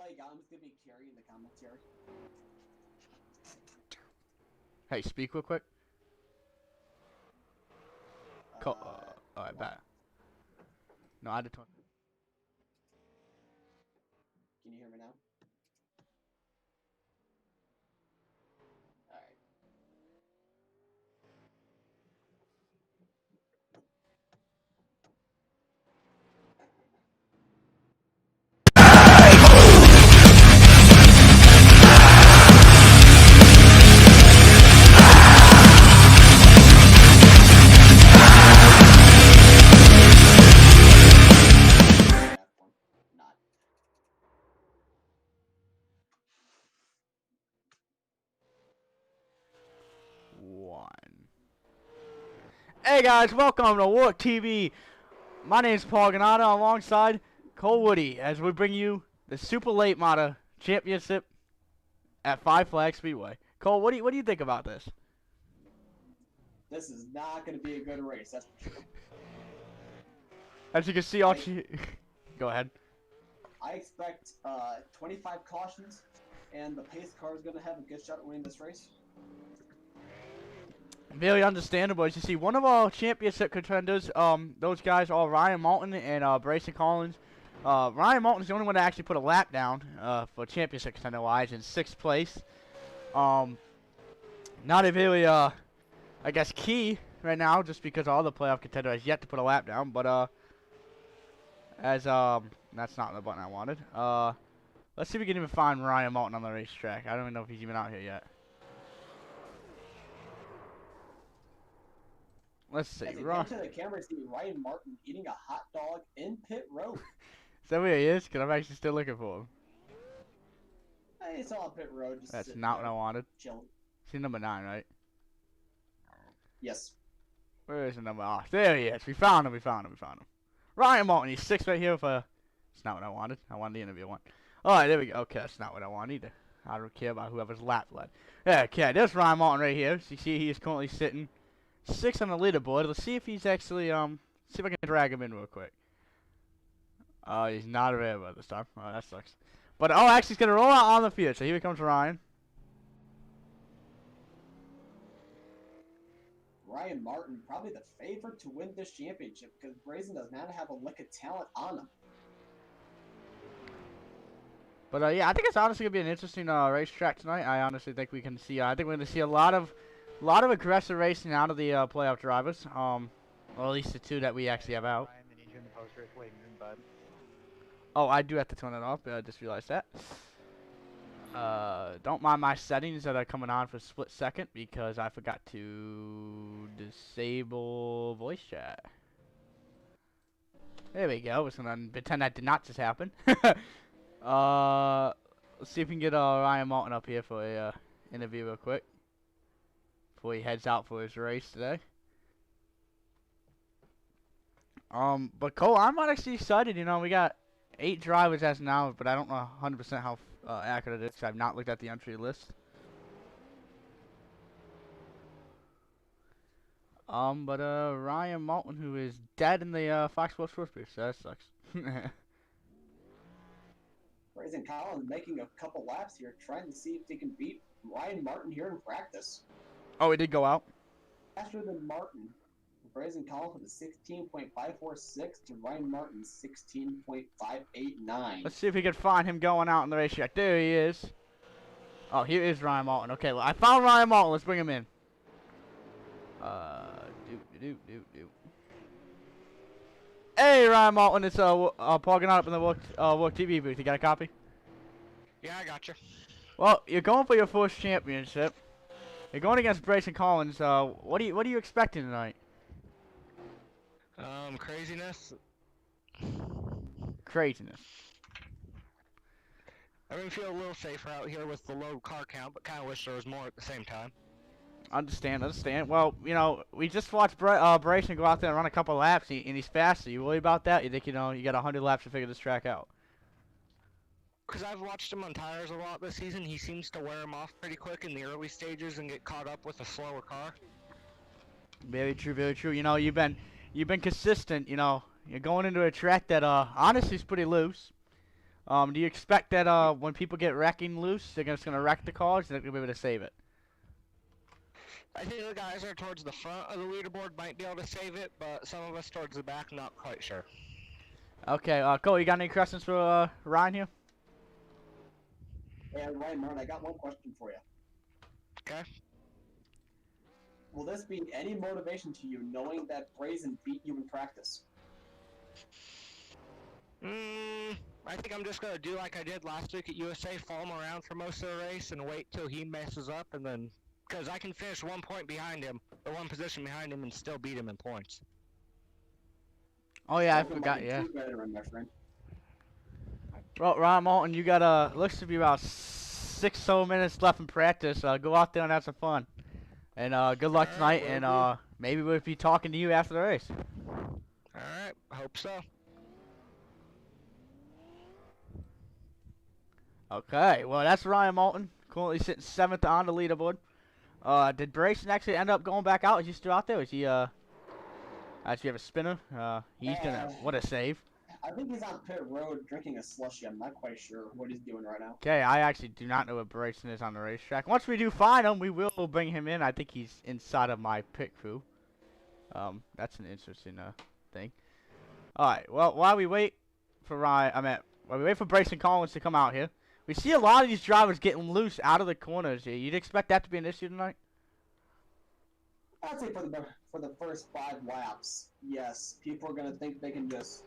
you go. I'm just gonna be carrying the commentary. Hey, speak real quick. Alright, What? bye. No, I did 20. Can you hear me now? Alright. Not. One. Hey guys, welcome to WORC TV. My name is Paul Granata alongside Cole Woody as we bring you the Super Late Model Championship at Five Flag Speedway. Cole, what do you think about this? This is not gonna be a good race. That's for sure. As you can see, go ahead. I expect 25 cautions, and the pace car is gonna have a good shot at winning this race. Very understandable. As you see, one of our championship contenders, those guys are Ryan Moulton and Braison Collins. Ryan Moulton's the only one to actually put a lap down for championship contender wise in 6th place. Not a very I guess key right now, just because all the playoff contender has yet to put a lap down. But as that's not the button I wanted. Let's see if we can even find Ryan Moulton on the racetrack. I don't even know if he's even out here yet. Let's see. As he came to the camera, see Ryan Martin eating a hot dog in pit road. Is that where he is? Because I'm actually still looking for him. He's on pit road. Just That's not what I wanted. Chilling. See number 9, right? Yes. Where is the number? Oh, there he is. We found him. Ryan Moulton. He's 6th right here for... It's not what I wanted. I wanted the interview one. Alright, there we go. Okay, that's not what I want either. I don't care about whoever's lap led. Yeah, okay, there's Ryan Moulton right here. So you see he is currently sitting 6th on the leaderboard. Let's see if he's actually, see if I can drag him in real quick. He's not available this time. Oh, that sucks. But, oh, actually, he's going to roll out on the field. So here comes Ryan. Ryan Martin, probably the favorite to win this championship because Braison does not have a lick of talent on him. But, yeah, I think it's honestly going to be an interesting racetrack tonight. I honestly think we can see, I think we're going to see a lot of aggressive racing out of the playoff drivers. Or at least the 2 that we actually have out. Oh, I do have to turn it off. I just realized that. Don't mind my settings that are coming on for a split second because I forgot to disable voice chat. There we go. We're just gonna pretend that did not just happen. Let's see if we can get Ryan Moulton up here for a interview real quick before he heads out for his race today. But Cole, I'm actually excited. You know, we got 8 drivers as now, but I don't know 100% how accurate it is because I've not looked at the entry list. But Ryan Moulton, who is dead in the Fox Sports First booth, so that sucks. Braison Collins making a couple laps here, trying to see if they can beat Ryan Martin here in practice. Oh, he did go out? Faster than Martin. Braison Collins with a 16.546 to Ryan Martin's 16.589. Let's see if we can find him going out in the racetrack. There he is. Oh, here is Ryan Moulton. Okay, well, I found Ryan Moulton. Let's bring him in. Hey, Ryan Moulton. It's plugging up in the WORC TV booth. You got a copy? Yeah, I gotcha. Well, you're going for your first championship. You're going against Braison Collins. What are you expecting tonight? Craziness. Craziness. I really feel a little safer out here with the low car count, but kind of wish there was more at the same time. Understand. Well, you know, we just watched Braison go out there and run a couple laps, and he's faster. You worry about that? You think, you know, you got 100 laps to figure this track out? Because I've watched him on tires a lot this season. He seems to wear them off pretty quick in the early stages and get caught up with a slower car. Very true, very true. You know, you've been consistent. You know, you're going into a track that honestly is pretty loose. Do you expect that when people get wrecking loose, they're just gonna wreck the cars, and they're gonna be able to save it? I think the guys that are towards the front of the leaderboard might be able to save it, but some of us towards the back, not quite sure. Okay, Cole, you got any questions for Ryan here? And Ryan Martin, I got one question for you. Okay. Will this be any motivation to you knowing that Braison beat you in practice? I think I'm just gonna do like I did last week at USA, follow him around for most of the race and wait till he messes up, and then, because I can finish 1 point behind him, or 1 position behind him, and still beat him in points. Oh yeah, I Talking forgot. like a Yeah. true veteran, my friend. Well, Ryan Martin, you got looks to be about 6 so minutes left in practice. Go out there and have some fun. And good luck tonight. And maybe we'll be talking to you after the race. Alright, hope so. Okay, well that's Ryan Martin, currently sitting 7th on the leaderboard. Did Braison actually end up going back out? Is he still out there? Is he actually have a spinner? He's gonna, what a save. I think he's on pit road drinking a slushie. I'm not quite sure what he's doing right now. Okay, I actually do not know what Braison is on the racetrack. Once we do find him, we will bring him in. I think he's inside of my pit crew. That's an interesting thing. Alright, well, while we wait for while we wait for Braison Collins to come out here, we see a lot of these drivers getting loose out of the corners here. You'd expect that to be an issue tonight? I'd say for the first 5 laps, yes. People are going to think they can just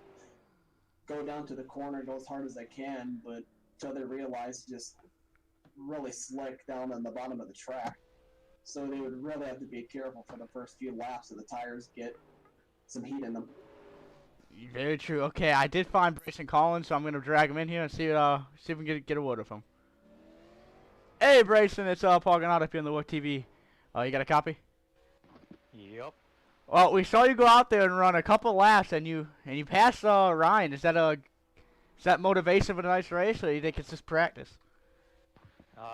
go down to the corner, go as hard as they can, but until they realize just really slick down on the bottom of the track. So they would really have to be careful for the first few laps so the tires get some heat in them. Very true. Okay, I did find Braison Collins, so I'm going to drag him in here and see if we can get a word of him. Hey, Braison, it's Paul Granata up here on the WORC TV. You got a copy? Yep. Well, we saw you go out there and run a couple laps, and you passed Ryan. Is that motivation for tonight's race, or do you think it's just practice?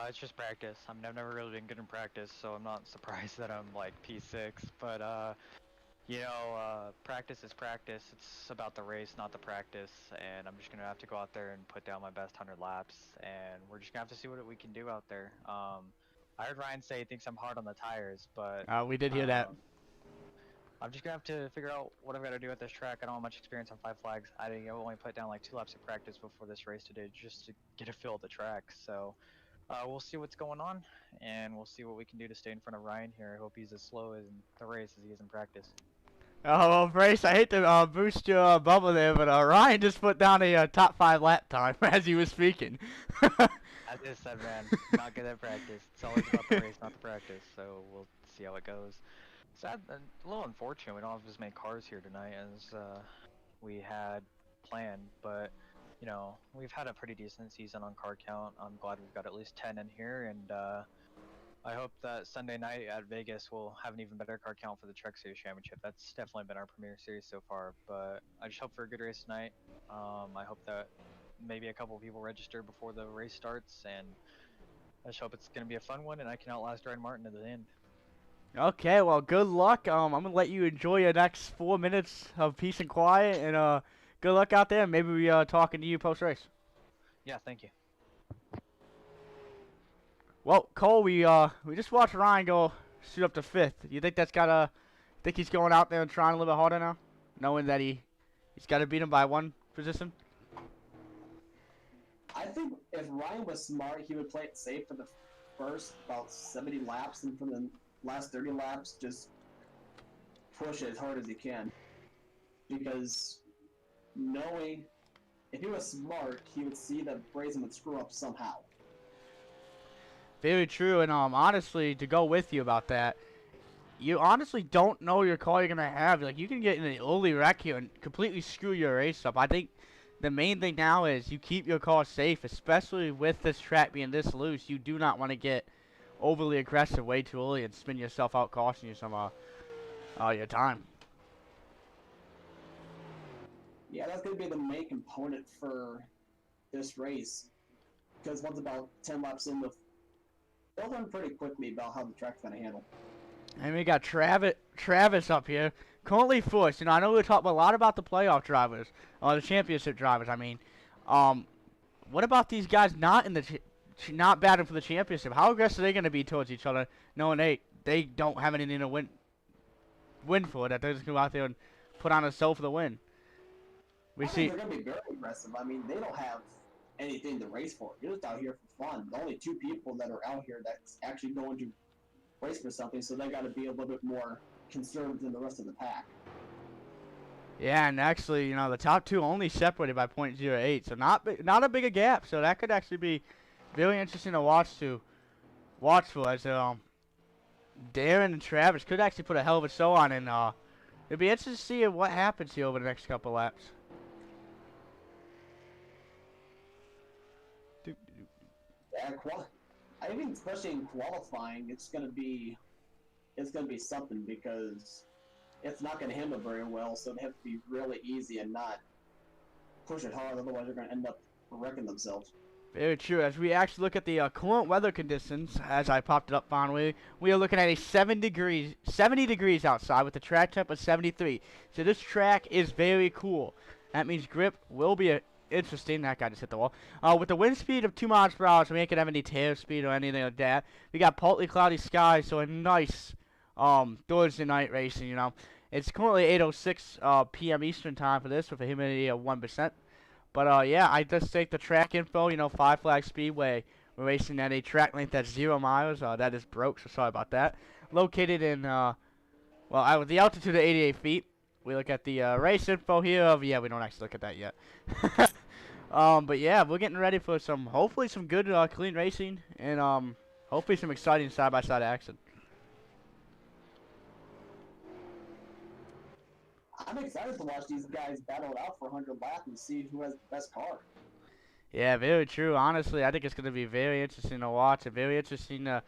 It's just practice. I've never really been good in practice, so I'm not surprised that I'm like P6. But you know, practice is practice. It's about the race, not the practice. And I'm just gonna have to go out there and put down my best 100 laps, and we're just gonna have to see what we can do out there. I heard Ryan say he thinks I'm hard on the tires, but We did hear that. I'm just gonna have to figure out what I've got to do at this track. I don't have much experience on 5 flags. I only put down like 2 laps of practice before this race today, just to get a feel of the track. So we'll see what's going on, and we'll see what we can do to stay in front of Ryan here. I hope he's as slow in the race as he is in practice. Oh, well, Brace, I hate to boost your bubble there, but Ryan just put down a top 5 lap time as he was speaking. As I said, man, not good at practice. It's always about the race, not the practice. So we'll see how it goes. Sad, a little unfortunate we don't have as many cars here tonight as we had planned, but you know, we've had a pretty decent season on car count. I'm glad we've got at least 10 in here, and I hope that Sunday night at Vegas we'll have an even better car count for the Truck Series Championship. That's definitely been our premier series so far, but I just hope for a good race tonight. I hope that maybe a couple of people register before the race starts, and I just hope it's going to be a fun one and I can outlast Ryan Martin to the end. Okay, well, good luck. I'm going to let you enjoy your next 4 minutes of peace and quiet, and good luck out there. Maybe we talking to you post-race. Yeah, thank you. Well, Cole, we just watched Ryan go shoot up to 5th. You think that's think he's going out there and trying a little bit harder now, knowing that he's got to beat him by 1 position? I think if Ryan was smart, he would play it safe for the first about 70 laps, and for the last 30 laps, just push it as hard as he can. Because knowing, if he was smart, he would see that Braison would screw up somehow. Very true, and honestly, to go with you about that, you honestly don't know your car you're gonna have. Like, you can get in an early wreck here and completely screw your race up. I think the main thing now is you keep your car safe, especially with this track being this loose. You do not want to get overly aggressive way too early and spin yourself out, costing you some your time. Yeah, that's going to be the main component for this race. Because once about 10 laps in, they'll learn pretty quickly about how the track's going to handle. And we got Travis up here, currently 4th. You know, I know we talked a lot about the playoff drivers, or the championship drivers, I mean. what about these guys not in the not batting for the championship? How aggressive are they going to be towards each other, knowing they don't have anything to win for, that they're just going to go out there and put on a show for the win? I think they're going to be very aggressive. I mean, they don't have anything to race for. You're just out here for fun. The only two people that are out here that's actually going to race for something, so they got to be a little bit more conservative than the rest of the pack. Yeah, and actually, the top two only separated by .08, so not a big a gap. So that could actually be really interesting to watch for, as Darren and Travis could actually put a hell of a show on, and it'd be interesting to see what happens here over the next couple laps. Yeah, I think especially in qualifying, it's gonna be something, because it's not gonna handle very well. So they have to be really easy and not push it hard. Otherwise, they're gonna end up wrecking themselves. Very true. As we actually look at the current weather conditions, as I popped it up finally, we are looking at a 70 degrees outside with the track temp of 73. So this track is very cool. That means grip will be interesting. That guy just hit the wall. With the wind speed of 2 miles per hour, so we ain't gonna have any tail speed or anything like that. We got partly cloudy skies, so a nice Thursday night racing. It's currently 8:06 p.m. Eastern time for this, with a humidity of 1%. But yeah, I just take the track info. 5 Flag Speedway. We're racing at a track length that's 0 miles. That is broke, so sorry about that. Located in with the altitude of 88 feet. We look at the race info here. We don't actually look at that yet. But yeah, we're getting ready for hopefully some good clean racing, and hopefully some exciting side-by-side action. I'm excited to watch these guys battle it out for 100 laps and see who has the best car. Yeah, very true. Honestly, I think it's going to be very interesting to watch, and very interesting to,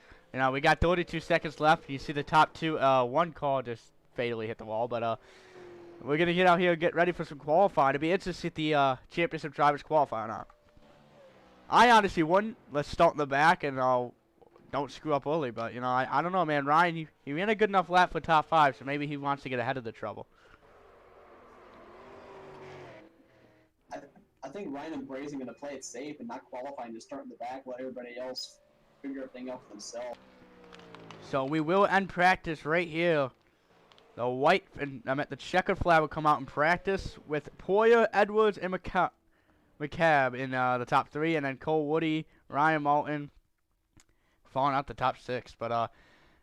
we got 32 seconds left. You see the top two, one car just fatally hit the wall, but we're going to get out here and get ready for some qualifying. It'll be interesting to see the championship drivers qualify or not. I honestly wouldn't. Let's start in the back and don't screw up early, but, I don't know, man. Ryan, he ran a good enough lap for top 5, so maybe he wants to get ahead of the trouble. I think Ryan and Braison are going to play it safe and not qualify and just start in the back, let everybody else figure everything out for themselves. So we will end practice right here. The white and the checkered flag will come out in practice with Poyer, Edwards, and McCabe in the top 3, and then Cole Woody, Ryan Moulton falling out the top 6. But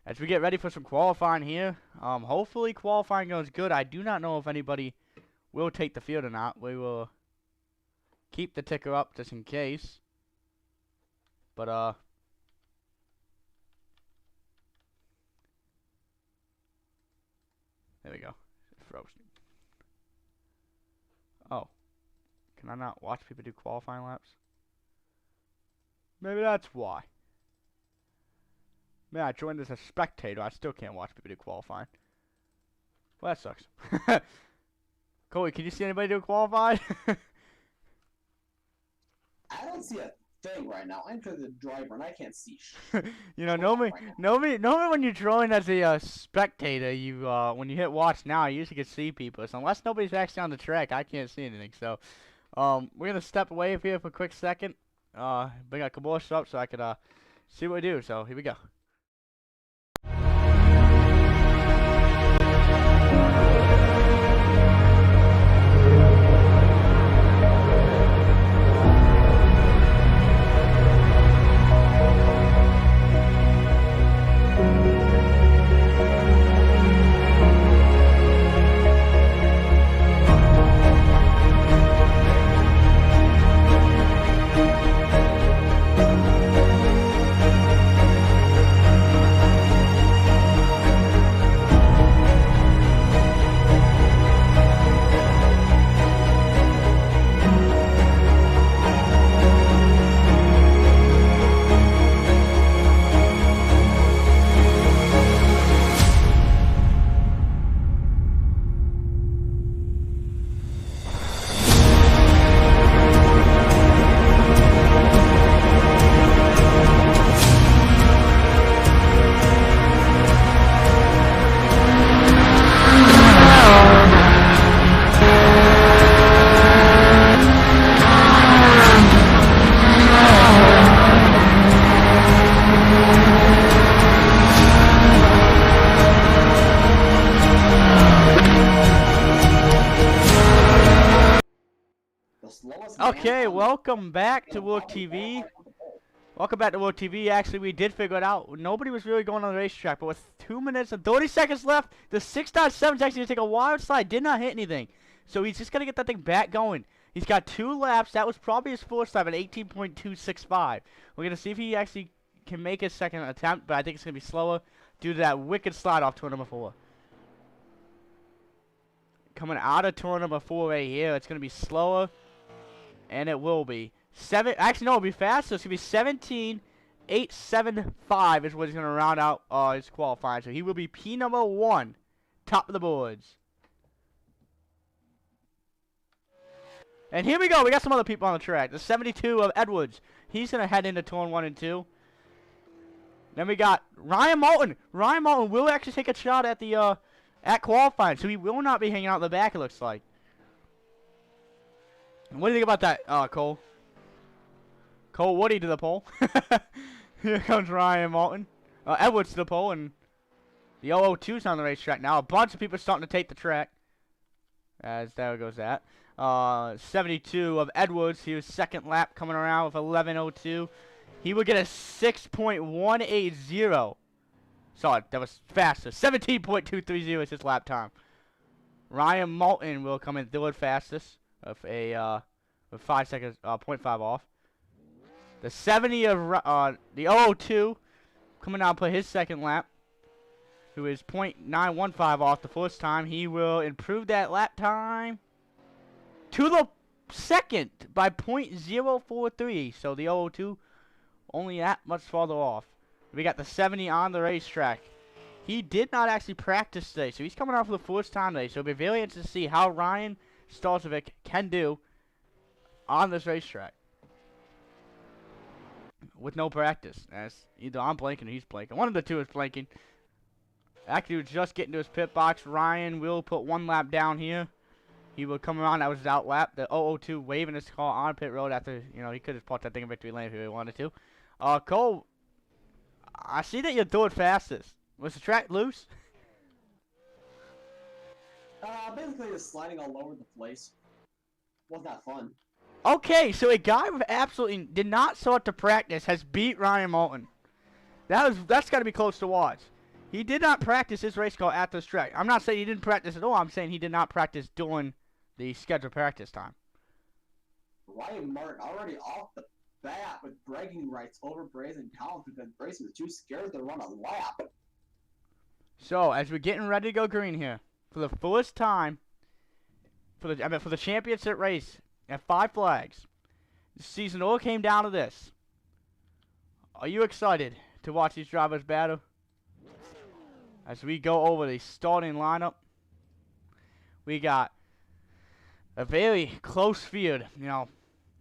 as we get ready for some qualifying here, hopefully qualifying goes good. I do not know if anybody will take the field or not. We will keep the ticker up just in case. But there we go. It froze. Oh. Can I not watch people do qualifying laps? Maybe that's why. Man, I joined as a spectator. I still can't watch people do qualifying. Well, that sucks. Coley, can you see anybody do qualifying? I don't see a thing right now. I'm the driver and I can't see normally when you join as a spectator, you when you hit watch now, you usually can see people. So unless nobody's actually on the track, I can't see anything. So we're gonna step away here for a quick second. Bring our commercial up so I could see what we do. So here we go. Okay, welcome back to WORC TV. Welcome back to WORC TV. Actually, we did figure it out. Nobody was really going on the racetrack, but with 2 minutes and 30 seconds left, the 6.7 is actually going to take a wild slide. Did not hit anything. So he's just going to get that thing back going. He's got 2 laps. That was probably his first lap at 18.265. We're going to see if he actually can make his second attempt, but I think it's going to be slower due to that wicked slide off turn number 4. Coming out of turn number 4 right here, it's going to be slower, and it will be. Actually, no, it'll be faster. It's going to be 17.875 is what he's going to round out his qualifying. So he will be P number 1, top of the boards. And here we go. We got some other people on the track. The 72 of Edwards. He's going to head into turn 1 and 2. Then we got Ryan Moulton. Ryan Moulton will actually take a shot at the at qualifying, so he will not be hanging out in the back, it looks like. What do you think about that, Cole? Cole Woody to the pole. Here comes Ryan Moulton. Edwards to the pole, and the 002's on the racetrack now. A bunch of people are starting to take the track. As there goes that. 72 of Edwards. He was second lap coming around with 11.02. He would get a 6.180. Sorry, that was faster. 17.230 is his lap time. Ryan Moulton will come in third fastest of a with 5 seconds, 0.5 off. The 70 of the 002 coming out for his second lap, who is 0.915 off the first time. He will improve that lap time to the second by 0.043. So the 002 only that much farther off. We got the 70 on the racetrack. He did not actually practice today, so he's coming out for the first time today. So it'll be very interesting to see how Ryan Starcevic can do on this racetrack with no practice. As either I'm blanking or he's blanking. One of the two is blanking. Actually, was just getting to his pit box. Ryan will put 1 lap down here. He will come around. That was his out lap. The 002 waving his car on pit road after, you know, he could have put that thing in victory lane if he wanted to. Cole, I see that you're third fastest. Was the track loose? Basically just sliding all over the place. Wasn't that fun? Okay, so a guy with absolutely did not start to practice has beat Ryan Moulton. That's got to be close to watch. He did not practice his race car at this track. I'm not saying he didn't practice at all. I'm saying he did not practice during the scheduled practice time. Ryan Martin already off the bat with bragging rights over Braison Collins because Braison was too scared to run a lap. So as we're getting ready to go green here, for the first time, for the championship race at 5 flags, the season all came down to this. Are you excited to watch these drivers battle? As we go over the starting lineup, we got a very close field. You know,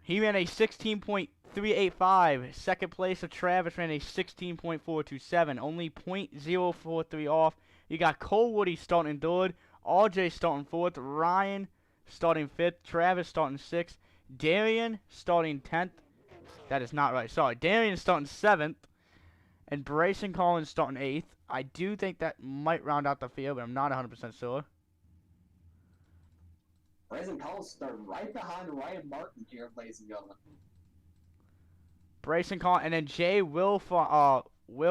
he ran a 16.385. Second place of Travis ran a 16.427. Only 0.043 off. You got Cole Woody starting third. RJ starting fourth. Ryan starting fifth. Travis starting sixth. Darian starting 10th. That is not right. Sorry. Darian starting 7th. And Braison Collins starting 8th. I do think that might round out the field, but I'm not 100% sure. Braison Collins started right behind Ryan Martin here, ladies and gentlemen. Braison Collins, and then Jay will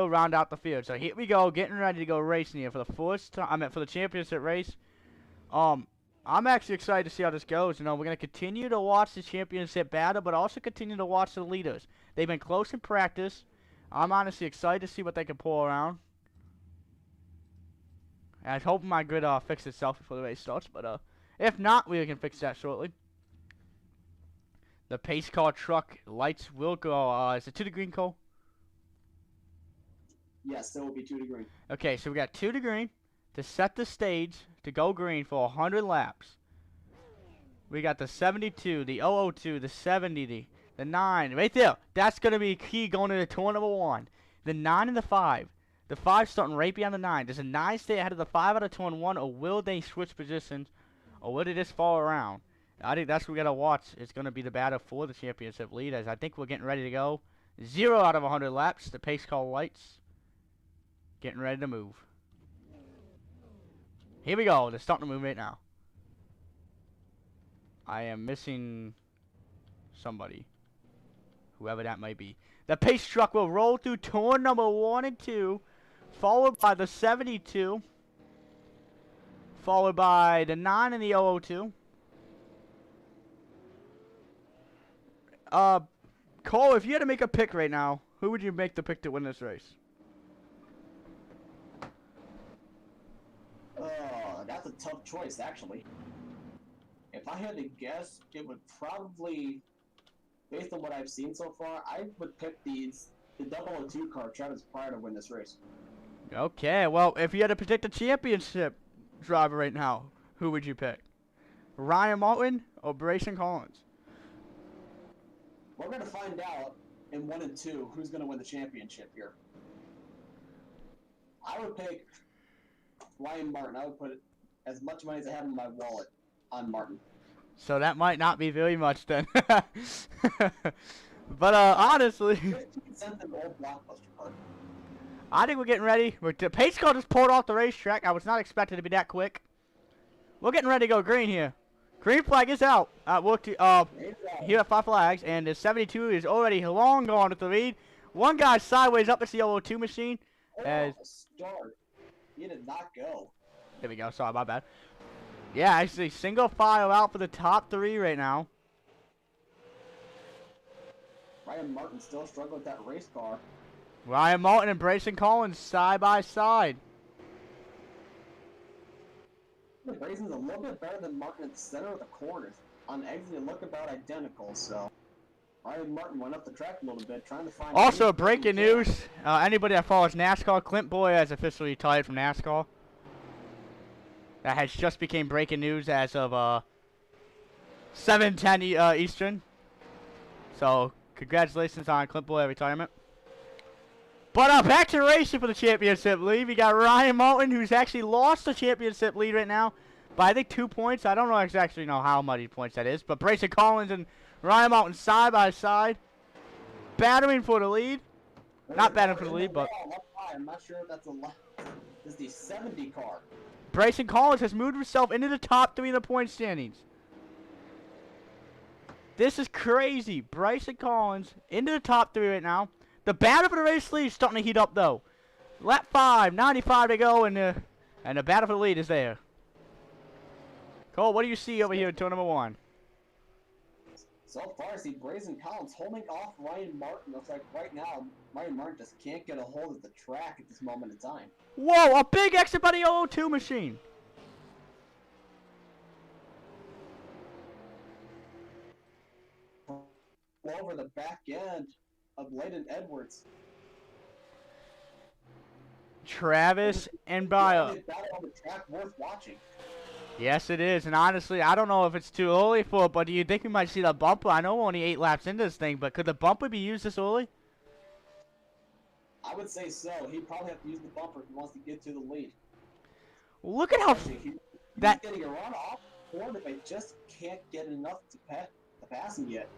round out the field. So here we go, getting ready to go racing here for the first time. For the championship race. I'm actually excited to see how this goes. You know, we're gonna continue to watch the championship battle, but also continue to watch the leaders. They've been close in practice. I'm honestly excited to see what they can pull around. And I was hoping my grid fixed itself before the race starts, but if not, we can fix that shortly. The pace car truck lights will go. Is it 2 to green, Cole? Yes, it will be 2 to green. Okay, so we got 2 to green to set the stage to go green for 100 laps. We got the 72, the 002, the 70, the 9, right there. That's going to be key going into turn number 1. The 9 and the 5. The 5 starting right behind the 9. Does the 9 stay ahead of the 5 out of turn 1, or will they switch positions, or will they just fall around? I think that's what we got to watch. It's going to be the battle for the championship lead, as I think we're getting ready to go. 0 out of 100 laps. The pace car lights. Getting ready to move. Here we go. They're starting to move right now. I am missing somebody. Whoever that might be. The pace truck will roll through turn number 1 and 2, followed by the 72, followed by the 9 and the 002. Cole, if you had to make a pick right now, who would you make the pick to win this race? That's a tough choice, actually. If I had to guess, it would probably, based on what I've seen so far, I would pick the 002 car, Travis Pryor, to win this race. Okay, well, if you had to predict a championship driver right now, who would you pick? Ryan Martin or Braison Collins? We're going to find out in 1 and 2 who's going to win the championship here. I would pick Ryan Martin. I would put as much money as I have in my wallet on Martin. So that might not be very much then. But honestly, 15 cents an old blockbuster card. I think we're getting ready. The pace car just pulled off the racetrack. I was not expecting it to be that quick. We're getting ready to go green here. Green flag is out. Here are 5 flags, and the 72 is already long gone with the lead. One guy sideways up. It's the 002 machine. Start. He did not go. There we go. Sorry, my bad. Yeah, I see single file out for the top 3 right now. Ryan Martin still struggling with that race car. Ryan Martin and Braison Collins side by side. Braison's a little bit better than Martin at the center of the corners. On exit, they look about identical, so Ryan Martin went up the track a little bit, trying to find... Also, breaking news, anybody that follows NASCAR, Clint Boyer has officially retired from NASCAR. That has just became breaking news as of 7:10 Eastern. So, congratulations on Clint Boyer retirement. But back to racing for the championship lead. We got Ryan Martin, who's actually lost the championship lead right now by, I think, 2 points. I don't know exactly how many points that is. But Braison Collins and Ryan Martin side by side, battling for the lead. Not battling for the lead, but... I'm not sure if that's a lot. This is the 70 car. Braison Collins has moved himself into the top 3 in the point standings. This is crazy. Braison Collins into the top 3 right now. The battle for the race lead is starting to heat up, though. Lap 5, 95 to go, and the battle for the lead is there. Cole, what do you see over here in turn number 1? So far, I see Braison Collins holding off Ryan Martin. Looks like right now, Ryan Martin just can't get a hold of the track at this moment in time. Whoa, a big exit by the 002 machine. Over the back end of Layden Edwards. Travis and Bio. Battle on the track worth watching. Yes, it is. And honestly, I don't know if it's too early for it, but do you think we might see the bumper? I know we're only 8 laps into this thing, but could the bumper be used this early? I would say so. He'd probably have to use the bumper if he wants to get to the lead. Look at how He's that getting a run off forward, but they just can't get enough to pass him yet.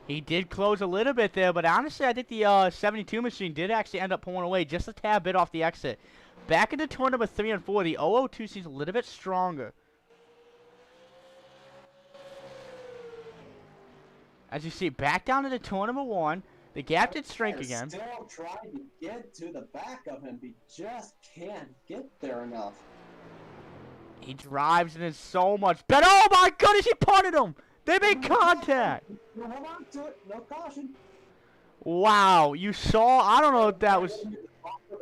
he did close a little bit there, but honestly, I think the 72 machine did actually end up pulling away just a tad bit off the exit. Back into turn number 3 and 4, the 002 seems a little bit stronger. As you see, back down into turn number 1. The gap did shrink again. Still trying to get to the back of him. He just can't get there enough. He drives and is so much better. Oh my goodness, he punted him! They made contact! No, hold on to it. No caution. Wow, you saw? I don't know if that was...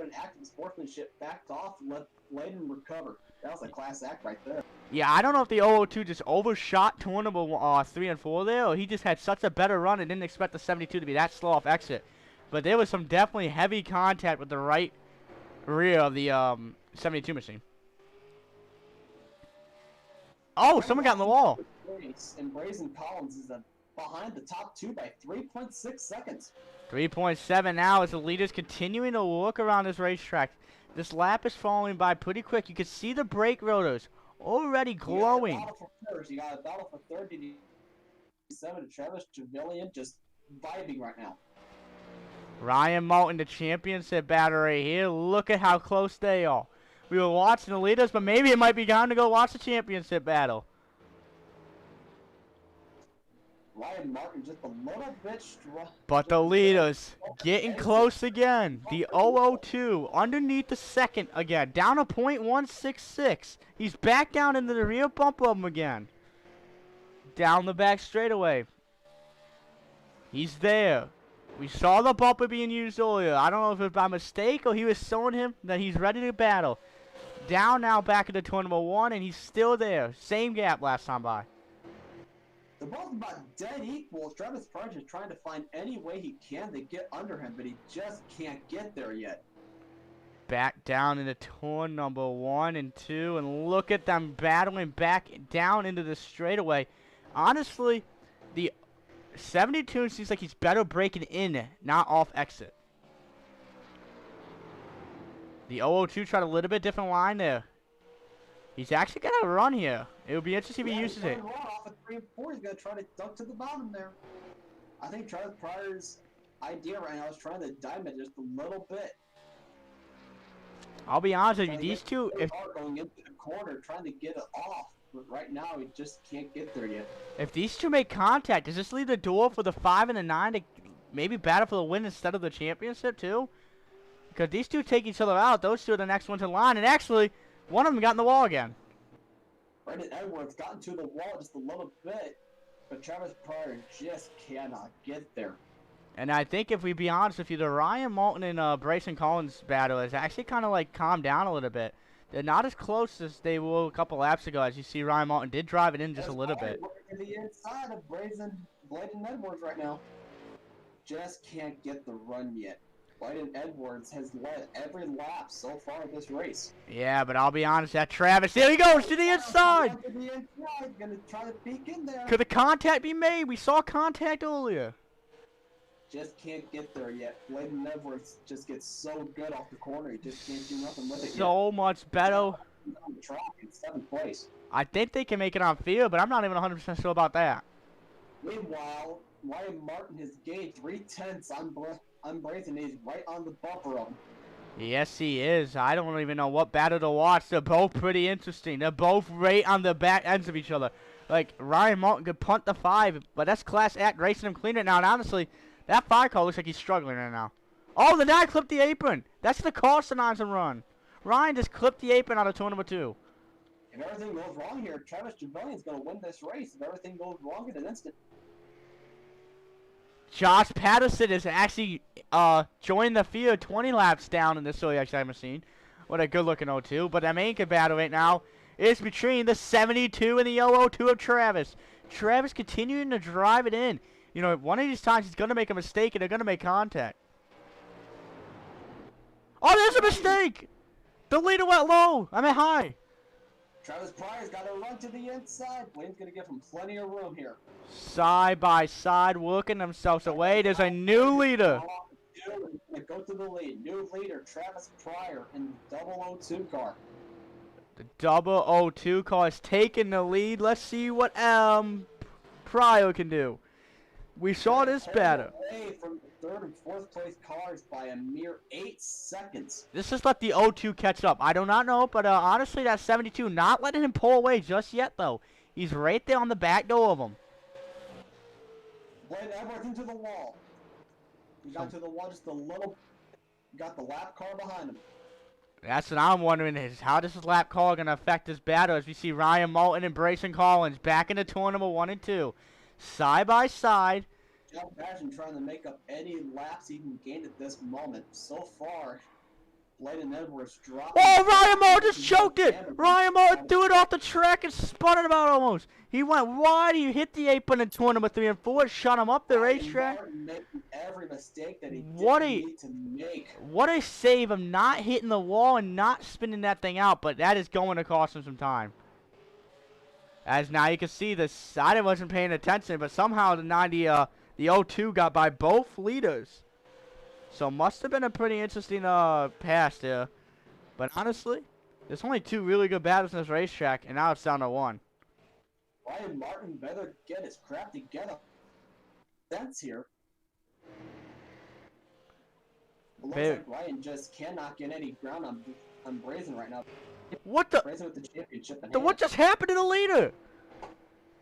An active sportsmanship backed off and let Layden recover. That was a class act right there. Yeah, I don't know if the 002 just overshot turn number 3 and 4 there, or he just had such a better run and didn't expect the 72 to be that slow off exit. But there was some definitely heavy contact with the right rear of the 72 machine. Oh, someone got in the wall. And Braison Collins is behind the top 2 by 3.6 seconds. 3.7 now as the leader's continuing to look around this racetrack. This lap is falling by pretty quick. You can see the brake rotors already glowing. You got a battle for third. 7 to Travis Trevelyan just vibing right now. Ryan Martin, the championship battery here. Look at how close they are. We were watching the leaders, but maybe it might be time to go watch the championship battle. Ryan Martin just a little bit strong. But the leaders getting close again. The 002 underneath the second again. Down to .166. He's back down into the rear bumper of him again. Down the back straightaway. He's there. We saw the bumper being used earlier. I don't know if it was by mistake or he was showing him that he's ready to battle. Down now back into turn number 1, and he's still there. Same gap last time by. They're both about dead equal. Travis Price is trying to find any way he can to get under him, but he just can't get there yet. Back down into turn number 1 and 2, and look at them battling back down into the straightaway. Honestly, the 72 seems like he's better breaking in, not off exit. The 002 tried a little bit different line there. He's actually got a run here. It would be interesting if he uses it. Off at 3 and 4, he's going to try to duck to the bottom there. I think Travis Pryor's idea right now is trying to diamond just a little bit. I'll be honest with you, these two, if going into the corner trying to get it off, but right now he just can't get there yet. if these two make contact, does this leave the door for the 5 and the 9 to maybe battle for the win instead of the championship too? Because these two take each other out, those two are the next ones in line, and actually, one of them got in the wall again. Brandon Edwards got into the wall just a little bit, but Travis Pryor just cannot get there. And I think if we be honest with you, the Ryan Moulton and Braison Collins battle has actually kind of like calmed down a little bit. They're not as close as they were a couple laps ago. As you see, Ryan Moulton did drive it in just a little bit. To the inside of Braison Edwards right now. Just can't get the run yet. Braison Edwards has led every lap so far in this race. Yeah, but I'll be honest, that Travis, there he goes to the inside. To the inside, gonna try to peek in there. Could the contact be made? We saw contact earlier. Just can't get there yet. Braison Edwards just gets so good off the corner, he just can't do nothing with it yet. So much better. On the track in 7th place. I think they can make it on field, but I'm not even 100% sure about that. Meanwhile, Ryan Martin has gained 3/10 on Braison. He's right on the bumper of him. Yes, he is. I don't even know what battle to watch. They're both pretty interesting. They're both right on the back ends of each other. Like, Ryan Martin could punt the 5, but that's class act racing him cleaner now. And honestly, that 5 car looks like he's struggling right now. Oh, the 9 clipped the apron. That's the cost the 9's run. Ryan just clipped the apron out of turn number 2. If everything goes wrong here, Travis Jungemann going to win this race. If everything goes wrong in an instant. Josh Patterson is actually joined the field 20 laps down in this early excitement machine. What a good-looking 0-2. But the main battle right now is between the 72 and the 0-2 of Travis. Travis continuing to drive it in. You know, one of these times he's going to make a mistake and they're going to make contact. Oh, there's a mistake! The leader went low. I mean high. Travis Pryor's got to run to the inside. Blaine's going to give him plenty of room here. Side by side, working themselves away. There's a new leader. Go to the lead. New leader, Travis Pryor in the 002 car. The 002 car is taking the lead. Let's see what Pryor can do. We saw this battle. Away from the 3rd and 4th place cars by a mere 8 seconds. This has let the 0-2 catch up. I do not know, but honestly, that 72 not letting him pull away just yet, though. He's right there on the back door of him. Blaine Edwards into the wall. He got to the wall just a little. Got the lap car behind him. That's what I'm wondering is how does this lap car going to affect this battle as we see Ryan Moulton and Braison Collins back into turn number 1 and 2. Side by side. John Patterson trying to make up any laps he can gain at this moment. So far, Blaine Edwards dropped. Oh, Ryan Moulton just choked it! Ryan Moulton threw it off the track and spun it about almost. He went wide, he hit the apron in turn number 3 and 4, shot him up the racetrack. Every mistake that he need to make. What a save of not hitting the wall and not spinning that thing out, but that is going to cost him some time. As now you can see this, I wasn't paying attention, but somehow the 0-2 got by both leaders. So must have been a pretty interesting pass there. But honestly, there's only 2 really good battles in this racetrack, and now it's down to 1. Ryan Martin better get his crap together. That's here. It looks like Ryan just cannot get any ground on Braison right now. What the? Braison with the championship in What just happened to the leader?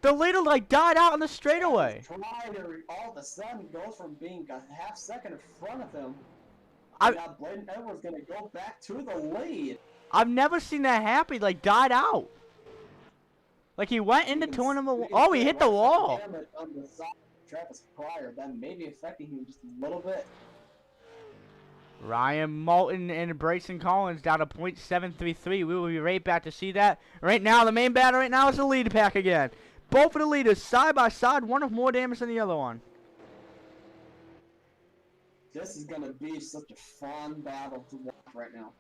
The leader like died out on the straightaway. Strider all of a sudden goes from being a half second in front of him. I- Now Bladen Edwards gonna go back to the lead. I've never seen that happen. He like died out. Like he went into tournament. Oh, he hit the wall. On the side of Travis Pryor, that may be affecting him just a little bit. Ryan Moulton and Braison Collins down to .733. We will be right back to see that. Right now, the main battle right now is the lead pack again. Both of the leaders side by side, one with more damage than the other one. This is gonna be such a fun battle to watch right now.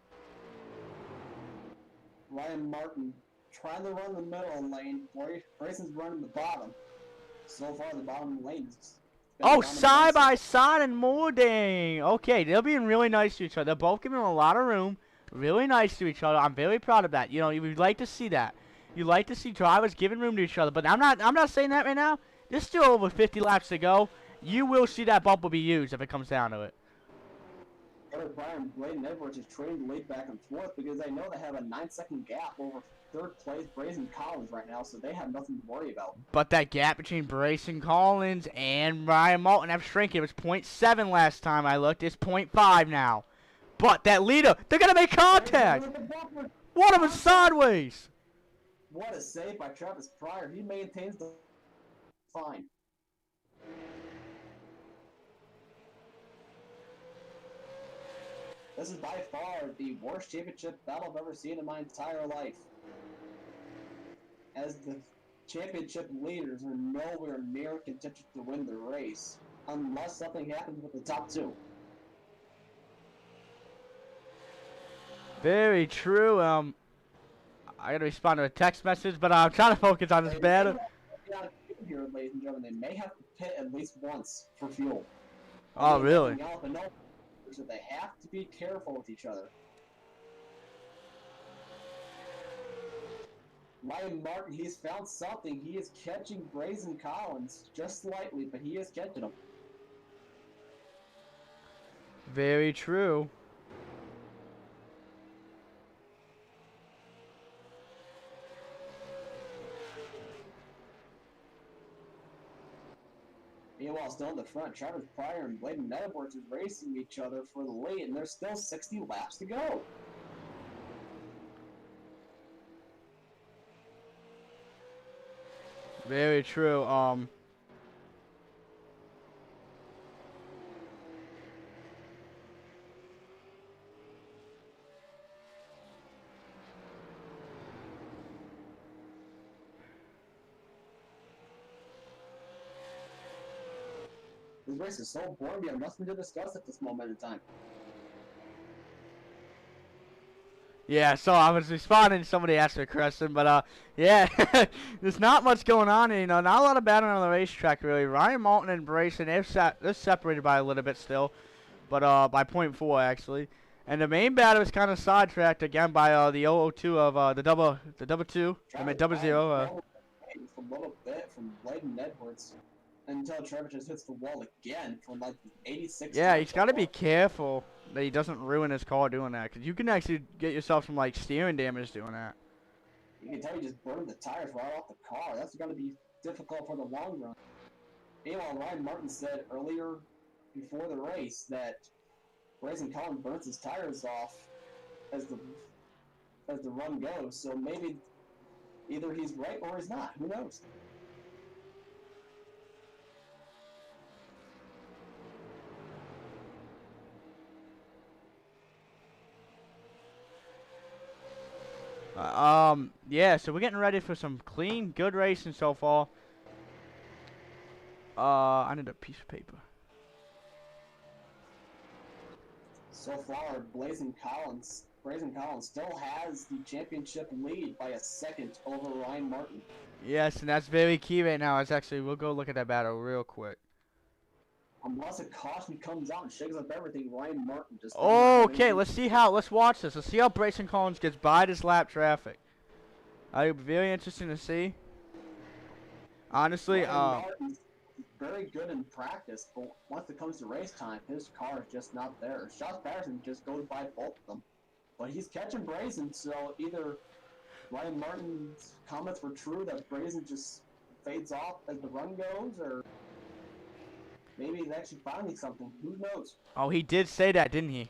Ryan Martin trying to run the middle lane. Brayson's running the bottom. So far, the bottom lane is. Oh, side by side and more dang. Okay, they're being really nice to each other. They're both giving them a lot of room. Really nice to each other. I'm very proud of that. You know, you'd like to see that. You like to see drivers giving room to each other. But I'm not saying that right now. There's still over 50 laps to go. You will see that bumper be used if it comes down to it. Brian Bladen Edwards is trading the lead back and forth because they know they have a 9-second gap over third place Braison Collins right now, so they have nothing to worry about. But that gap between Braison Collins and Ryan Moulton have shrinking. It was .7 last time I looked. It's .5 now. But that leader, they're gonna make contact. One of them sideways. What a save by Travis Pryor. He maintains the fine. This is by far the worst championship battle I've ever seen in my entire life. As the championship leaders are nowhere near contention to win the race, unless something happens with the top two. Very true. I gotta respond to a text message, but I'm trying to focus on this battle. Here, ladies and gentlemen, they may have to pit at least once for fuel. Oh, really? So they have to be careful with each other. Ryan Martin, he's found something. He is catching Braison Collins just slightly, but he is catching him. Very true. Meanwhile, still in the front, Travis Pryor and Bladen Edwards are racing each other for the lead, and there's still 60 laps to go. Very true. This race is so boring, we have nothing to discuss at this moment in time. Yeah, so I was responding to somebody asked me a question, but yeah, there's not much going on, you know, not a lot of battling on the racetrack really. Ryan Moulton and Braison, they're separated by a little bit still, but by .4 actually. And the main battle is kind of sidetracked again by the 002 of the double two, I mean double zero. A little bit from Bladen Edwards until Trevor just hits the wall again from like 86. Yeah, he's got to be careful that he doesn't ruin his car doing that, because you can actually get yourself some like steering damage doing that. You can tell he just burned the tires right off the car. That's going to be difficult for the long run. Meanwhile, Ryan Martin said earlier before the race that Braison Collins burns his tires off as the run goes. So maybe either he's right or he's not. Who knows? Yeah, so we're getting ready for some clean, good racing so far. I need a piece of paper. So far, Braison Collins still has the championship lead by a second over Ryan Martin. Yes, and that's very key right now. We'll go look at that battle real quick. Unless a caution comes out and shakes up everything, Ryan Martin just... Okay, let's watch this. Let's see how Braison Collins gets by this lap traffic. It'll be very interesting to see. Honestly, Ryan Martin's very good in practice, but once it comes to race time, his car is just not there. Patterson just goes by both of them. But he's catching Braison, so either Ryan Martin's comments were true that Braison just fades off as the run goes, or maybe he's actually finding something. Who knows? Oh, he did say that, didn't he?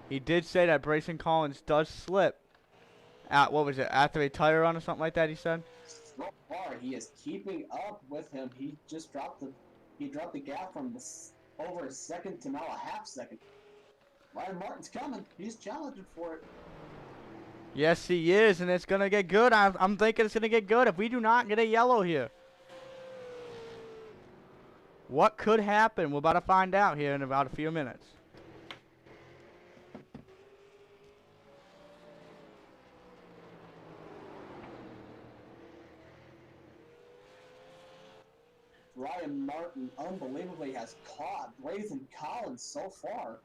He did say that Braison Collins does slip. At, what was it, after a tire run or something like that, he said? So far, he is keeping up with him. He just dropped the gap from over a second to now a half second. Ryan Martin's coming. He's challenging for it. Yes, he is, and it's going to get good. I'm thinking it's going to get good if we do not get a yellow here. What could happen? We're about to find out here in about a few minutes. Ryan Martin unbelievably has caught Braison Collins so far.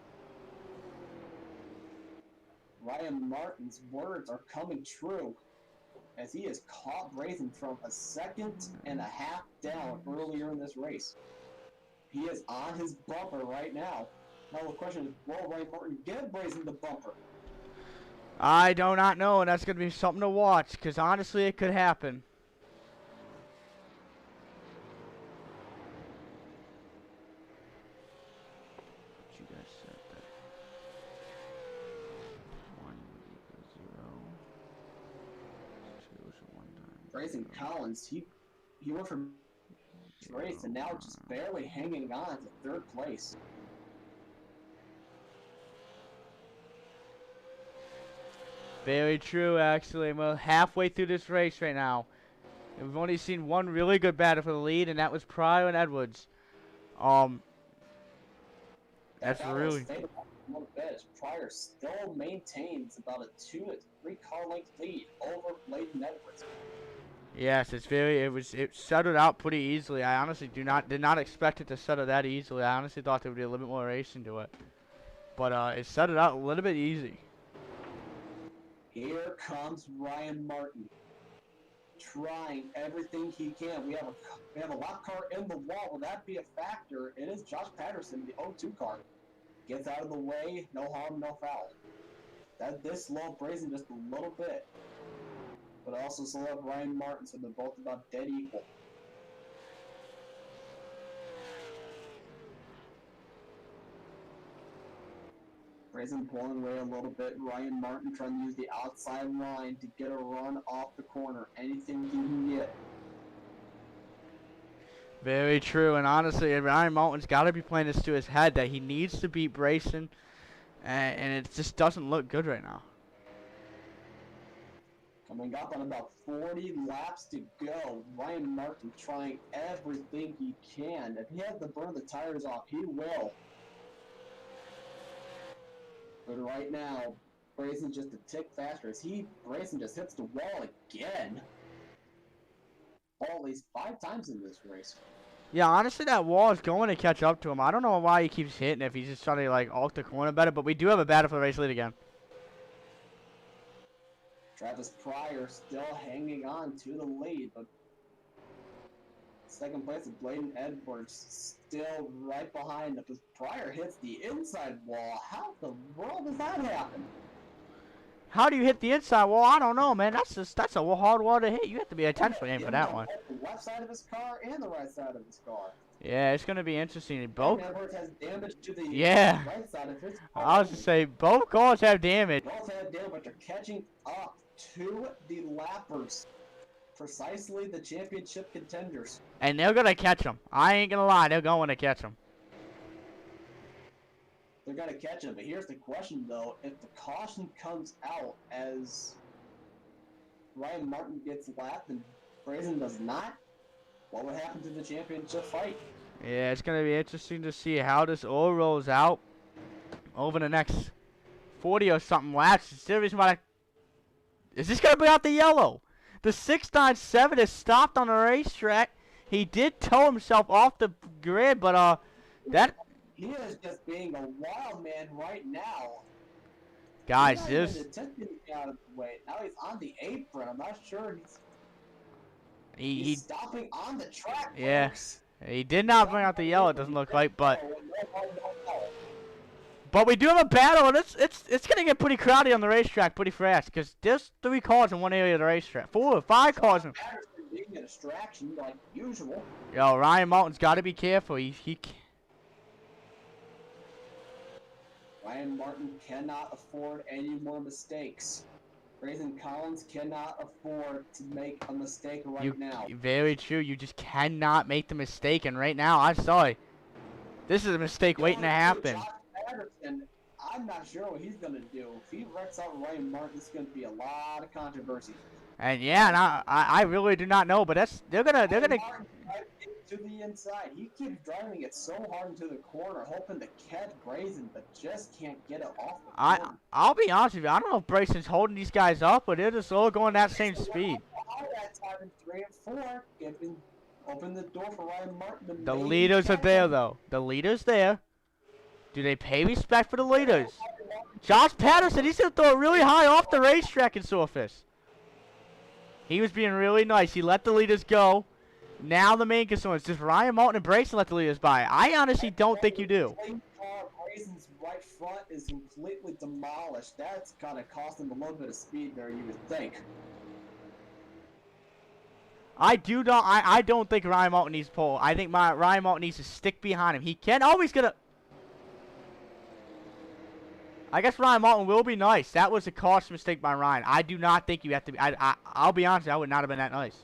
Ryan Martin's words are coming true, as he has caught Braison from a second and a half down earlier in this race. He is on his bumper right now. Now the question is, will Ryan Martin give Braison the bumper? I do not know, and that's going to be something to watch, because honestly it could happen. Braison Collins, he went from race and now just barely hanging on to third place. Very true, actually. We're halfway through this race right now. And we've only seen one really good battle for the lead, and that was Pryor and Edwards. That's really... Pryor still maintains about a 2 to 3 car length lead over Braison Edwards. Yes, it settled out pretty easily. I honestly did not expect it to settle that easily. I honestly thought there would be a little bit more racing to it. But it settled out a little bit easy. Here comes Ryan Martin, trying everything he can. We have a lock car in the wall. Will that be a factor? It is Josh Patterson, the 0-2 car. Gets out of the way, no harm, no foul. This slowed Braison just a little bit, but also slowed up Ryan Martin, so they're both about dead equal. Braison pulling away a little bit. Ryan Martin trying to use the outside line to get a run off the corner. Anything he can get. Very true, and honestly, Ryan Martin's got to be playing this to his head that he needs to beat Braison, and it just doesn't look good right now. Coming up on about 40 laps to go, Ryan Martin trying everything he can. If he has to burn the tires off, he will. But right now, Braison's just a tick faster as Braison just hits the wall again. At least 5 times in this race. Yeah, honestly, that wall is going to catch up to him. I don't know why he keeps hitting if he's just trying to, like, alt the corner better, but we do have a battle for the race lead again. Travis Pryor still hanging on to the lead, but second place is Braison Edwards still right behind him as Pryor hits the inside wall. How the world does that happen? How do you hit the inside wall? I don't know, man. That's a hard wall to hit. You have to be intentionally aim for that one. The left side of his car and the right side of his car. Yeah, it's gonna be interesting. Both. Edwards has damage to the right side of his car. I was to say both cars have damage. Both have damage, but they're catching up to the lappers. Precisely the championship contenders. And they're gonna catch them. I ain't gonna lie, they're going to catch them. They're gonna catch him, but here's the question though: if the caution comes out as Ryan Martin gets lapped and Braison does not, what would happen to the championship fight? Yeah, it's gonna be interesting to see how this all rolls out over the next 40 or something laps. Is this gonna bring out the yellow? The 697 is stopped on the racetrack. He did tow himself off the grid, but he is just being a wild man right now. Guys, he's out of the way. Now he's on the apron. I'm not sure he's stopping on the track. Yeah, folks. He did not bring out the yellow. It doesn't look like, but we do have a battle, and it's gonna get pretty crowded on the racetrack pretty fast because there's 3 cars in one area of the racetrack, 4 or 5 cars. Patterson being being a distraction like usual. Yo, Ryan Moulton's got to be careful. Ryan Martin cannot afford any more mistakes. Braison Collins cannot afford to make a mistake now. Very true. You just cannot make the mistake. And right now, I'm sorry. This is a mistake waiting to happen. Patterson, I'm not sure what he's going to do. If he wrecks out Ryan Martin, it's going to be a lot of controversy. And yeah, and I really do not know, but they're gonna. Martin to the inside. He keeps driving it so hard into the corner, hoping to catch Braison, but just can't get it off the corner. I'll be honest with you. I don't know if Braison's holding these guys up, but they're just all going that same speed. That time in 3 and 4, open the door for Ryan Martin. The leaders are there, though. The leaders there. Do they pay respect for the leaders? Josh Patterson, he's gonna throw it really high off the racetrack in surface. He was being really nice. He let the leaders go. Now the main concern is, does Ryan Moulton and Braison let the leaders by? I honestly don't think you do. Braison's right front is completely demolished. That's kind of cost him a little bit of speed there, you would think. I don't think Ryan Moulton needs pole. I think Ryan Moulton needs to stick behind him. He can. Oh, he's gonna. I guess Ryan Moulton will be nice. That was a cost mistake by Ryan. I do not think you have to be. I'll be honest. I would not have been that nice.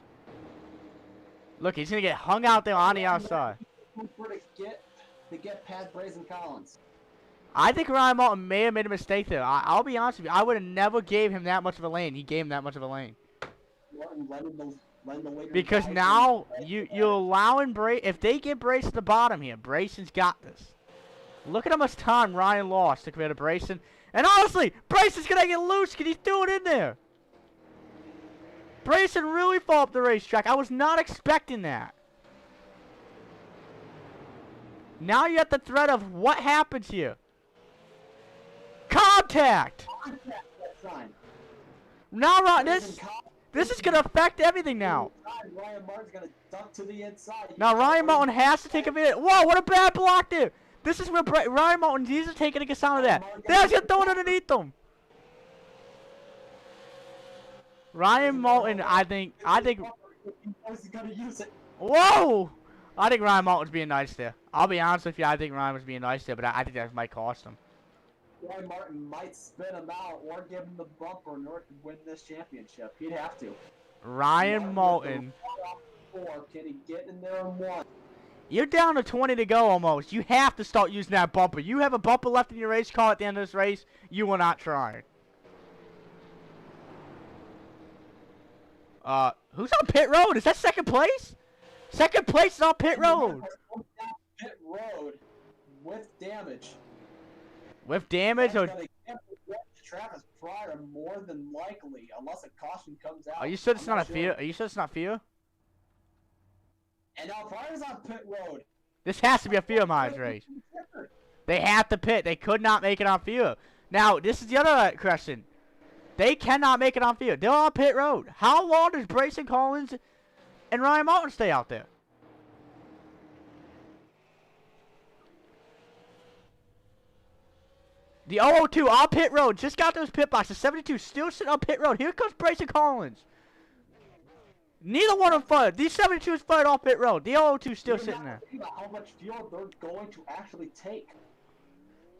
Look, he's gonna get hung out there on the outside. To get past Braison Collins. I think Ryan Moulton may have made a mistake there. I'll be honest with you. I would have never gave him that much of a lane. He gave him that much of a lane. Because now you're allowing if they get Braison at the bottom here, Braison's got this. Look at how much time Ryan lost to compare to Braison. And honestly, Braison's gonna get loose because he's doing it in there. Braison really fought up the racetrack. I was not expecting that. Now you're at the threat of what happens here. Contact! Now, this is going to affect everything now. Ryan Martin's going to duck to the inside. Now, Ryan Moulton has to take a minute. Whoa, what a bad block there. This is where Ryan Moulton needs to take a sound of that. There's going to throw it underneath them. Ryan Moulton, I think. Whoa! I think Ryan Moulton's being nice there. I'll be honest with you. I think Ryan was being nice there, but I think that might cost him. Ryan Martin might spin him out or give him the bumper in order to win this championship. He'd have to. Ryan Moulton. Can he get in there and win? You're down to 20 to go almost. You have to start using that bumper. You have a bumper left in your race car at the end of this race. You will not try. Who's on pit road? Is that second place? Second place is on pit road. Pit road with damage. With damage or? Travis Pryor more than likely, unless a caution comes out. Are you sure it's not a fear? Are you sure it's not fear? And now Pryor's on pit road. This has to be a fear miles race. They have to pit. They could not make it on fear. Now this is the other question. They cannot make it on field. They're on pit road. How long does Braison Collins and Ryan Moulton stay out there? The 002 on pit road. Just got those pit boxes. 72 still sitting on pit road. Here comes Braison Collins. Neither one of them fired. These 72s fired off pit road. The 002 still sitting there. How much fuel they're going to actually take.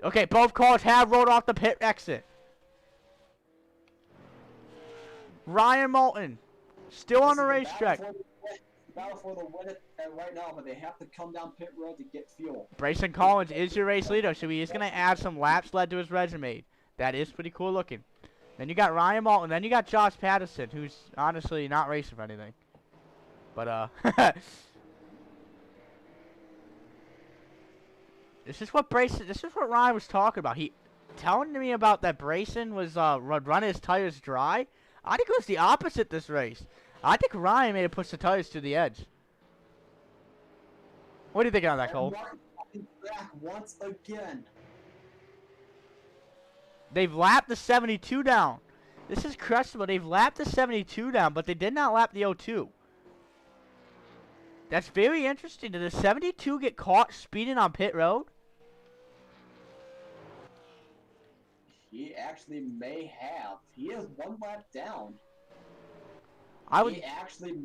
Okay, both cars have rolled off the pit exit. Ryan Moulton, still on the racetrack. Battle for the win right now, but they have to come down pit road to get fuel. Braison Collins is your race leader, so he is going to add some laps led to his resume. That is pretty cool looking. Then you got Ryan Moulton, then you got Josh Patterson, who's honestly not racing for anything. But, this is what Ryan was talking about. He telling me about that Braison was running his tires dry. I think it was the opposite this race. I think Ryan may have pushed the tires to the edge. What do you think of that, Cole? Back once again. They've lapped the 72 down. This is questionable. They've lapped the 72 down, but they did not lap the 02. That's very interesting. Did the 72 get caught speeding on pit road? He actually may have. He is one lap down. He actually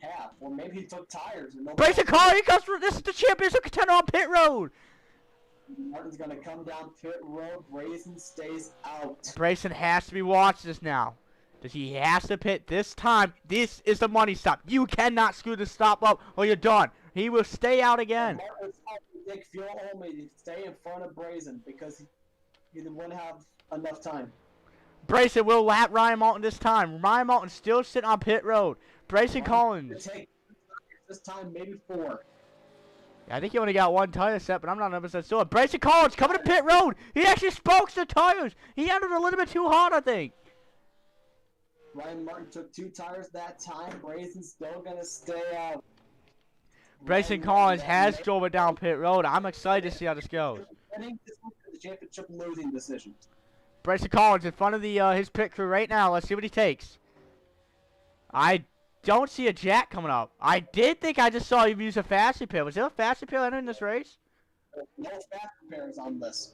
half, or maybe he took tires. And Braison Collins, he comes through. This is the championship contender on pit road. Martin's gonna come down pit road. Braison stays out. Braison has to be watching this now. He has to pit this time. This is the money stop. You cannot screw the stop up or you're done. He will stay out again. Martin's to take fuel only to stay in front of Braison because he wouldn't have enough time. Braison will lap Ryan Moulton this time. Ryan Moulton still sitting on pit road. Braison Collins. Take this time, maybe 4. Yeah, I think he only got 1 tire set, but I'm not 100% sure. Braison Collins coming to pit road. He actually spokes the tires. He entered a little bit too hard, I think. Ryan Martin took 2 tires that time. Braison's still gonna stay out. Braison Collins has drove it down pit road. I'm excited to see how this goes. The championship losing decision. Braison Collins in front of the his pit crew right now. Let's see what he takes. I don't see a jack coming up. I did think I just saw him use a fast repair. Was there a fast repair entering this race? No fast repairs on this.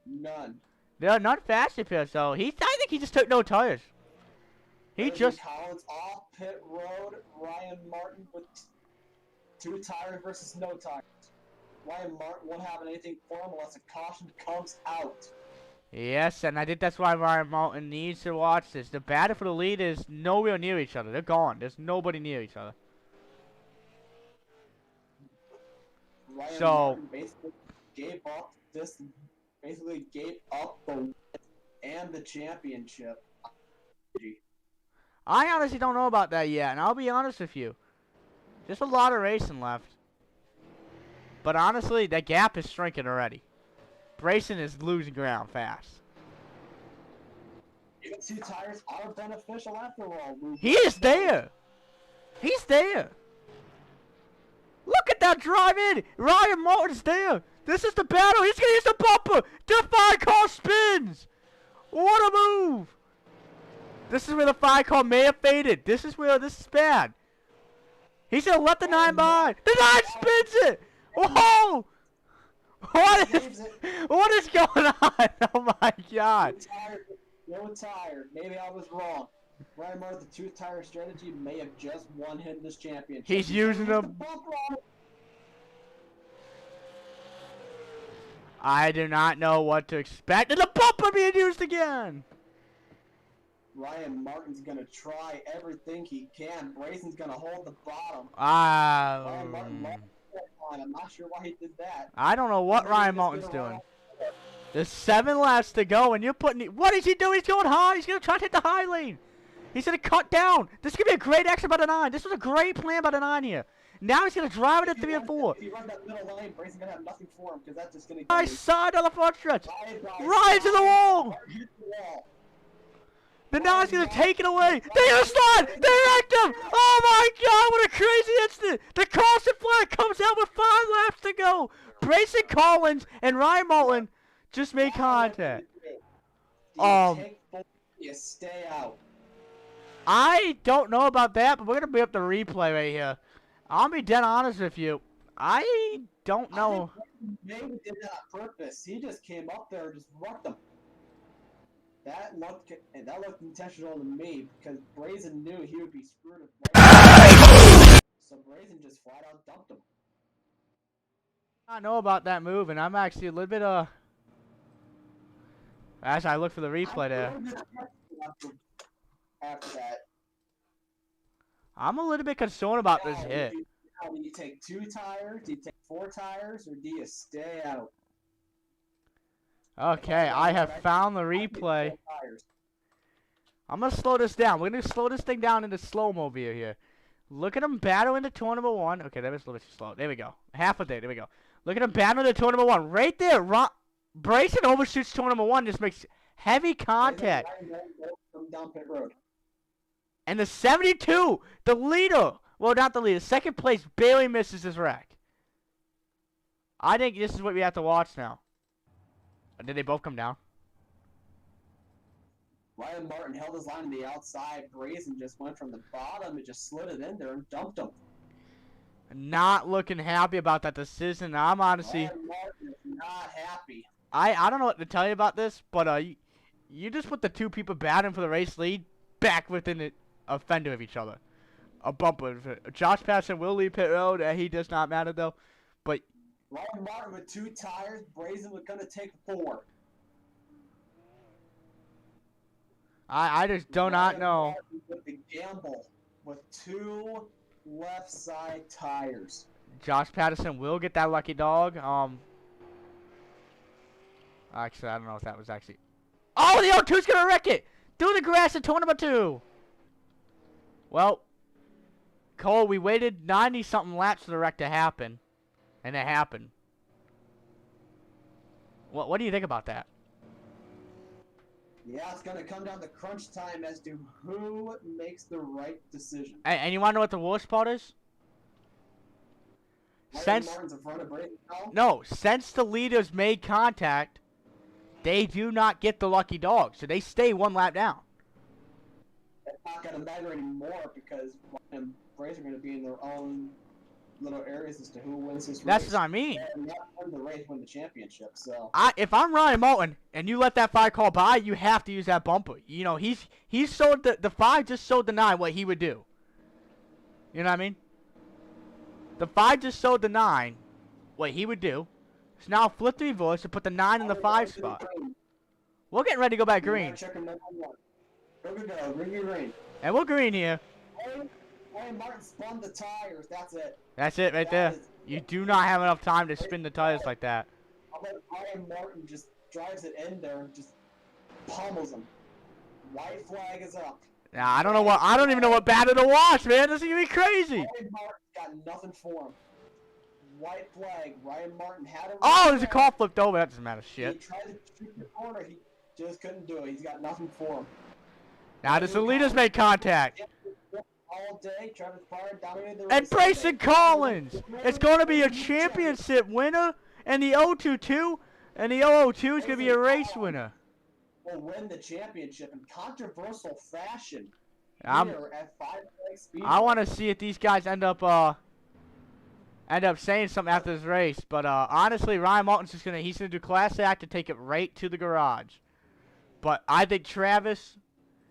None. There are not fast repairs, so I think he just took no tires. He just Collins off pit road. Ryan Martin with 2 tires versus no tires. Ryan Martin won't have anything for him unless a caution comes out. Yes, and I think that's why Ryan Moulton needs to watch this. The battle for the lead is nowhere near each other. They're gone. There's nobody near each other. Ryan So Martin basically gave up the win and the championship. I honestly don't know about that yet, and I'll be honest with you. There's a lot of racing left. But honestly, that gap is shrinking already. Braison is losing ground fast. Even 2 tires are beneficial after all. He is there. He's there. Look at that drive in. Ryan Martin's there. This is the battle. He's going to use the bumper. The 5-car spins. What a move. This is where the 5-car may have faded. This is where this is bad. He's going to let the 9 by. The 9 spins it. Whoa. What is going on? Oh my God. No tire. Maybe I was wrong. Ryan Martin, the 2-tire strategy may have just won him this championship. He's using them. I do not know what to expect. And the bumper being used again. Ryan Martin's gonna try everything he can. Braison's gonna hold the bottom. Ryan Martin lost the line. I'm not sure why he did that. I don't know what Ryan Martin's doing. There's 7 laps to go, and you're putting. What is he doing? He's going high. He's gonna try to hit the high lane. He's gonna cut down. This is gonna be a great exit by the 9. This was a great plan by the 9 here. Now he's gonna drive it at 3 and 4. If he runs that middle lane, Braison's gonna have nothing for him because that's just gonna. Nice side on the front stretch. Ryan's in the wall. The 9's gonna take it away. They gonna slide. They wrecked him. Oh my God! What a crazy incident. The caution flag comes out with 5 laps to go. Braison Collins and Ryan Moulton just made contact. You stay out. I don't know about that, but we're gonna bring up the replay right here. I'll be dead honest with you. I don't know. Maybe did that on purpose. He just came up there and just wrecked him. That looked intentional to me because Braison knew he would be screwed if so Braison just flat out dumped him. I know about that move, and I'm actually a little bit as I look for the replay there. After that, I'm a little bit concerned about this hit. Do you take 2 tires? Do you take 4 tires? Or do you stay out? Okay, I have found the replay. I'm going to slow this down. We're going to slow this thing down into slow-mo view here. Look at him battle into turn number 1. Okay, that was a little bit too slow. There we go. Half a day. There we go. Look at him battle into turn number 1. Right there. Braison overshoots turn number 1. Just makes heavy contact. Down pit road. And the 72, the leader, well, not the leader, 2nd place, barely misses his wreck. I think this is what we have to watch now. Did they both come down? Ryan Martin held his line on the outside. Braison just went from the bottom and just slid it in there and dumped him. Not looking happy about that decision. I'm honestly... Ryan Martin is not happy. I don't know what to tell you about this, but you just put the 2 people battling for the race lead back within a fender of each other. a bumper. Josh Patterson will leave pit road. He does not matter though. But Ryan Martin with 2 tires. Braison was going to take 4. I just do not know. With the gamble with 2 left side tires. Josh Patterson will get that lucky dog. Actually, I don't know if that was actually. Oh, the O2's gonna wreck it through the grass at turn number 2. Well, Cole, we waited 90-something laps for the wreck to happen, and it happened. What do you think about that? Yeah, it's going to come down to crunch time as to who makes the right decision. And you want to know what the worst part is? Ryan Martin's in front of Braison now? No, since the leaders made contact, they do not get the lucky dog, so they stay 1 lap down. It's not going to matter anymore because Ryan and Braison are going to be in their own little areas as to who wins this race. That's what I mean. And not win the race, win the championship. So If I'm Ryan Moulton and you let that 5 call by, you have to use that bumper. You know, he's showed the 5 just showed the 9 what he would do. You know what I mean? The 5 just showed the 9 what he would do. So now flip the reverse and put the 9 in the 5 spot. We're getting ready to go back green. Green. And we're green here. Ryan Martin spun the tires. That's it. That's it right there. You do not have enough time to spin the tires like that. How about Ryan Martin just drives it in there and just pummels him. White flag is up. Now I don't even know what battle to watch, man. This is gonna be crazy. Ryan Martin's got nothing for him. White flag. Ryan Martin had it. Oh, there's a car flipped over. That doesn't matter shit. He tried to shoot the corner. He just couldn't do it. He's got nothing for him. Now the leaders made contact. All day, Travis Power dominated the race. And Braison Collins! It's going to be a championship winner, and the 022, and the 002 is going to be a race winner. Will win the championship in controversial fashion. Here at 5 speed. I want to see if these guys end up saying something after this race. But honestly, Ryan Moulton's just he's gonna do class act to take it right to the garage. But I think Travis,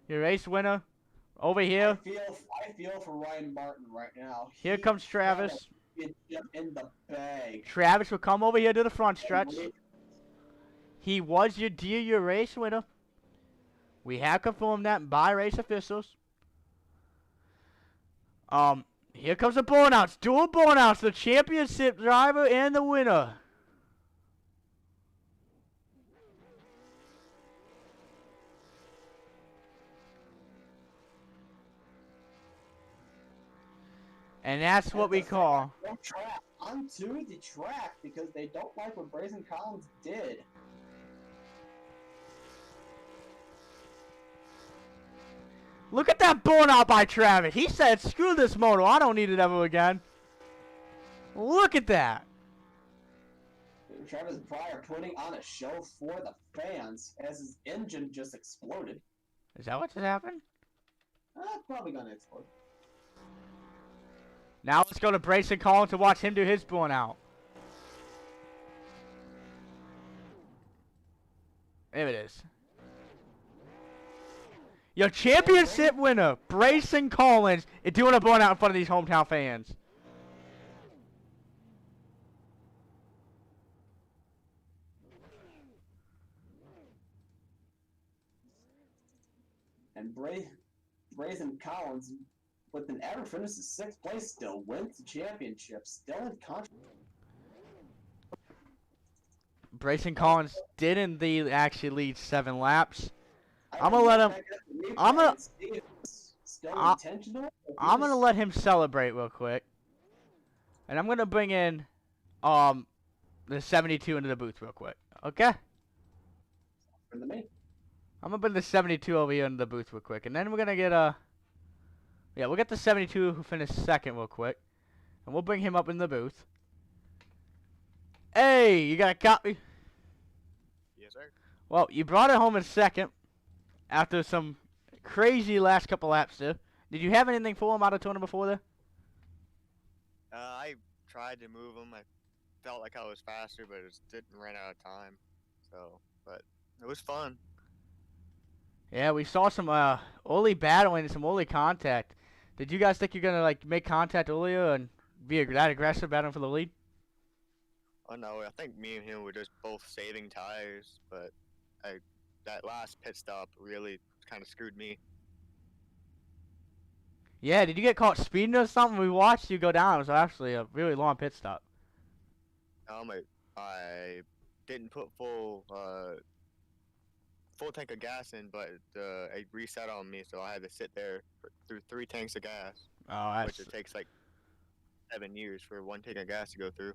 your race winner. Over here. I feel for Ryan Martin right now. Here comes Travis. In the bag. Travis will come over here to the front stretch. He was your race winner. We have confirmed that by race officials. Here comes the burnouts. Dual burnouts. The championship driver and the winner. And that's what we call. Onto the track because they don't like what Braison Collins did. Look at that burnout by Travis. He said, screw this motor. I don't need it ever again. Look at that. Travis Pryor putting on a show for the fans as his engine just exploded. Is that what just happened? Probably gonna explode. Now let's go to Braison Collins to watch him do his burnout. There it is. Your championship winner, Braison Collins, is doing a burnout in front of these hometown fans. And Braison Collins, with an average finish of 6th place, still wins the championship, still in country. Braison Collins did indeed actually lead 7 laps. I'm gonna let him. I'm gonna let him celebrate real quick, and I'm gonna bring in the 72 into the booth real quick. Okay. I'm gonna bring the 72 over here into the booth real quick, and then we're gonna get yeah, we'll get the 72 who finished 2nd real quick, and we'll bring him up in the booth. Hey, you got a copy? Yes, sir. Well, you brought it home in 2nd after some crazy last couple laps there. Did you have anything for him out of turn before there? I tried to move him. I felt like I was faster, but it just didn't run out of time. So, but it was fun. Yeah, we saw some early battling and some early contact. Did you guys think you're gonna like make contact earlier and be that aggressive battling for the lead? Oh no, I think me and him were just both saving tires, but that last pit stop really kind of screwed me. Yeah, did you get caught speeding or something? We watched you go down. It was actually a really long pit stop. I didn't put full tank of gas in, but it reset on me, so I had to sit there through 3 tanks of gas, Oh, which it takes like 7 years for 1 tank of gas to go through.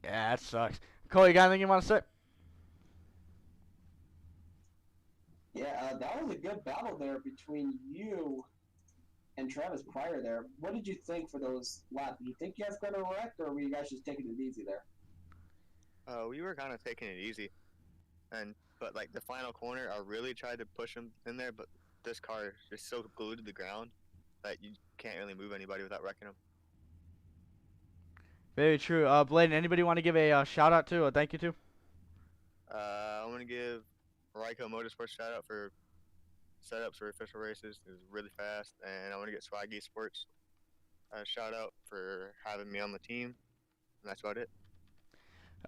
yeah, that sucks. Cole, you got anything you want to say? Yeah, that was a good battle there between you and Travis prior there. What did you think for those laps? Did you think you guys were going to wreck, or were you guys just taking it easy there? We were kind of taking it easy, but like the final corner, I really tried to push him in there, but this car is just so glued to the ground that you can't really move anybody without wrecking them. Very true. Bladen, anybody want to give a shout out to or thank you to? I want to give Ryko Motorsports shout out for setups for official races. It was really fast, and I want to get Swaggy Sports a shout out for having me on the team. And that's about it.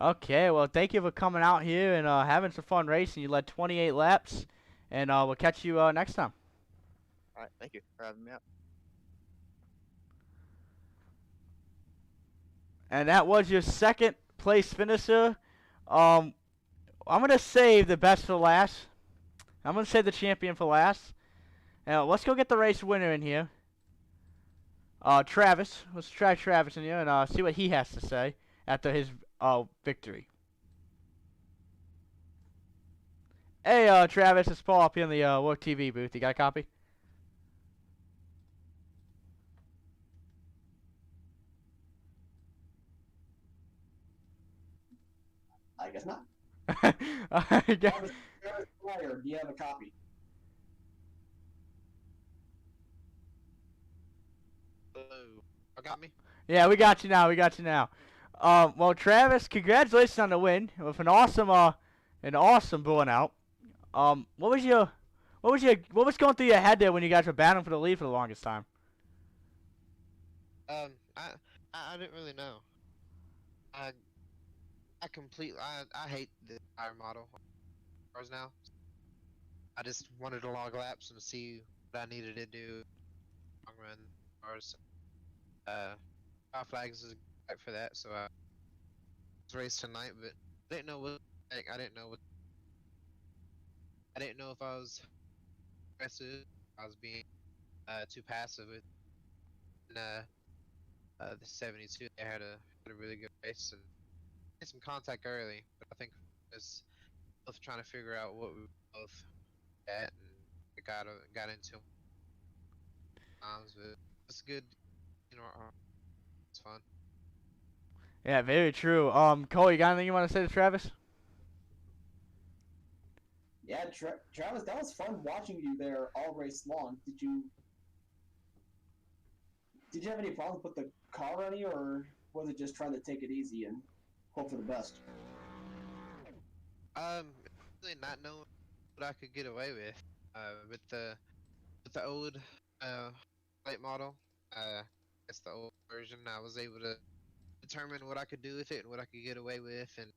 Okay, well, thank you for coming out here and having some fun racing. You led 28 laps, and we'll catch you next time. All right, thank you for having me out. And that was your second place finisher. I'm going to save the best for last. I'm going to save the champion for last. Now, let's go get the race winner in here. Travis. Let's try Travis in here and see what he has to say after his victory. Hey, Travis, it's Paul up here in the WORC TV booth. You got a copy? I guess not. I guess. Travis Pryor, do you have a copy? Hello. Got me? Yeah, we got you now. We got you now. Well, Travis, congratulations on the win with an awesome burnout. What was going through your head there when you guys were battling for the lead for the longest time? I didn't really know. I hate the tire model cars now. I just wanted to log laps and see what I needed to do. Long run cars. Five flags is right for that, so I was raced tonight, but I didn't know what. I didn't know if I was aggressive. I was being too passive with the 72. They had a really good race and made some contact early, but I think it's both trying to figure out what we were both at and got into but it's good, you know. It's fun. Yeah, very true. Cole, you got anything you want to say to Travis? Yeah, Travis, that was fun watching you there all race long. Did you have any problems with the car running, or was it just trying to take it easy and hope for the best? Really not knowing what I could get away with. With the old late model, it's the old version. I was able to determine what I could do with it and what I could get away with, and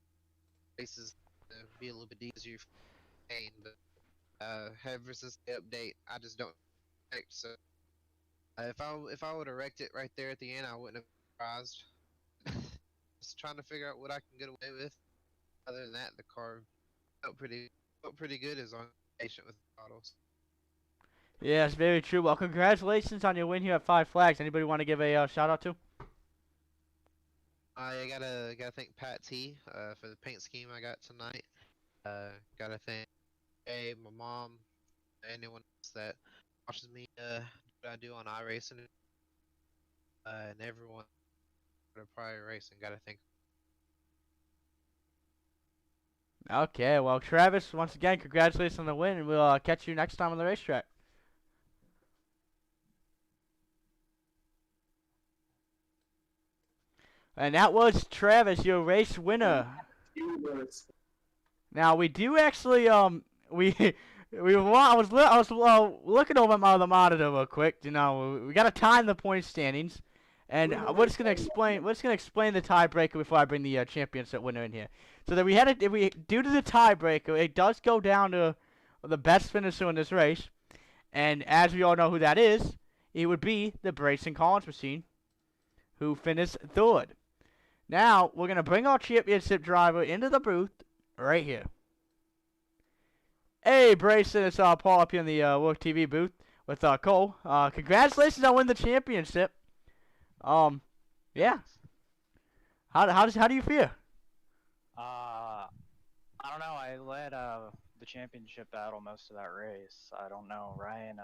races be a little bit easier for me. But ever since the update, I just don't expect. So if I would have wrecked it right there at the end, I wouldn't have been surprised. Just trying to figure out what I can get away with. Other than that, the car felt pretty good as long as I'm patient with the autos. Yeah, it's very true. Well, congratulations on your win here at Five Flags. Anybody want to give a shout out to? I gotta thank Pat T for the paint scheme I got tonight. Gotta thank my mom, anyone else that watches me what I do on iRacing, and everyone for prior racing. Gotta thank. Okay, well, Travis, once again, congratulations on the win, and we'll catch you next time on the racetrack. And that was Travis, your race winner. Now we do actually we I was looking over the monitor real quick. You know, we got to time the point standings, and we're just gonna explain the tiebreaker before I bring the championship winner in here. So that due to the tiebreaker, it does go down to the best finisher in this race, and as we all know who that is, it would be the Braison Collins machine, who finished third. Now we're gonna bring our championship driver into the booth right here. Hey, Braison, it's Paul up here in the WORC TV booth with Cole. Congratulations on winning the championship. Yeah. How do you feel? I don't know. I led the championship battle most of that race. I don't know, Ryan.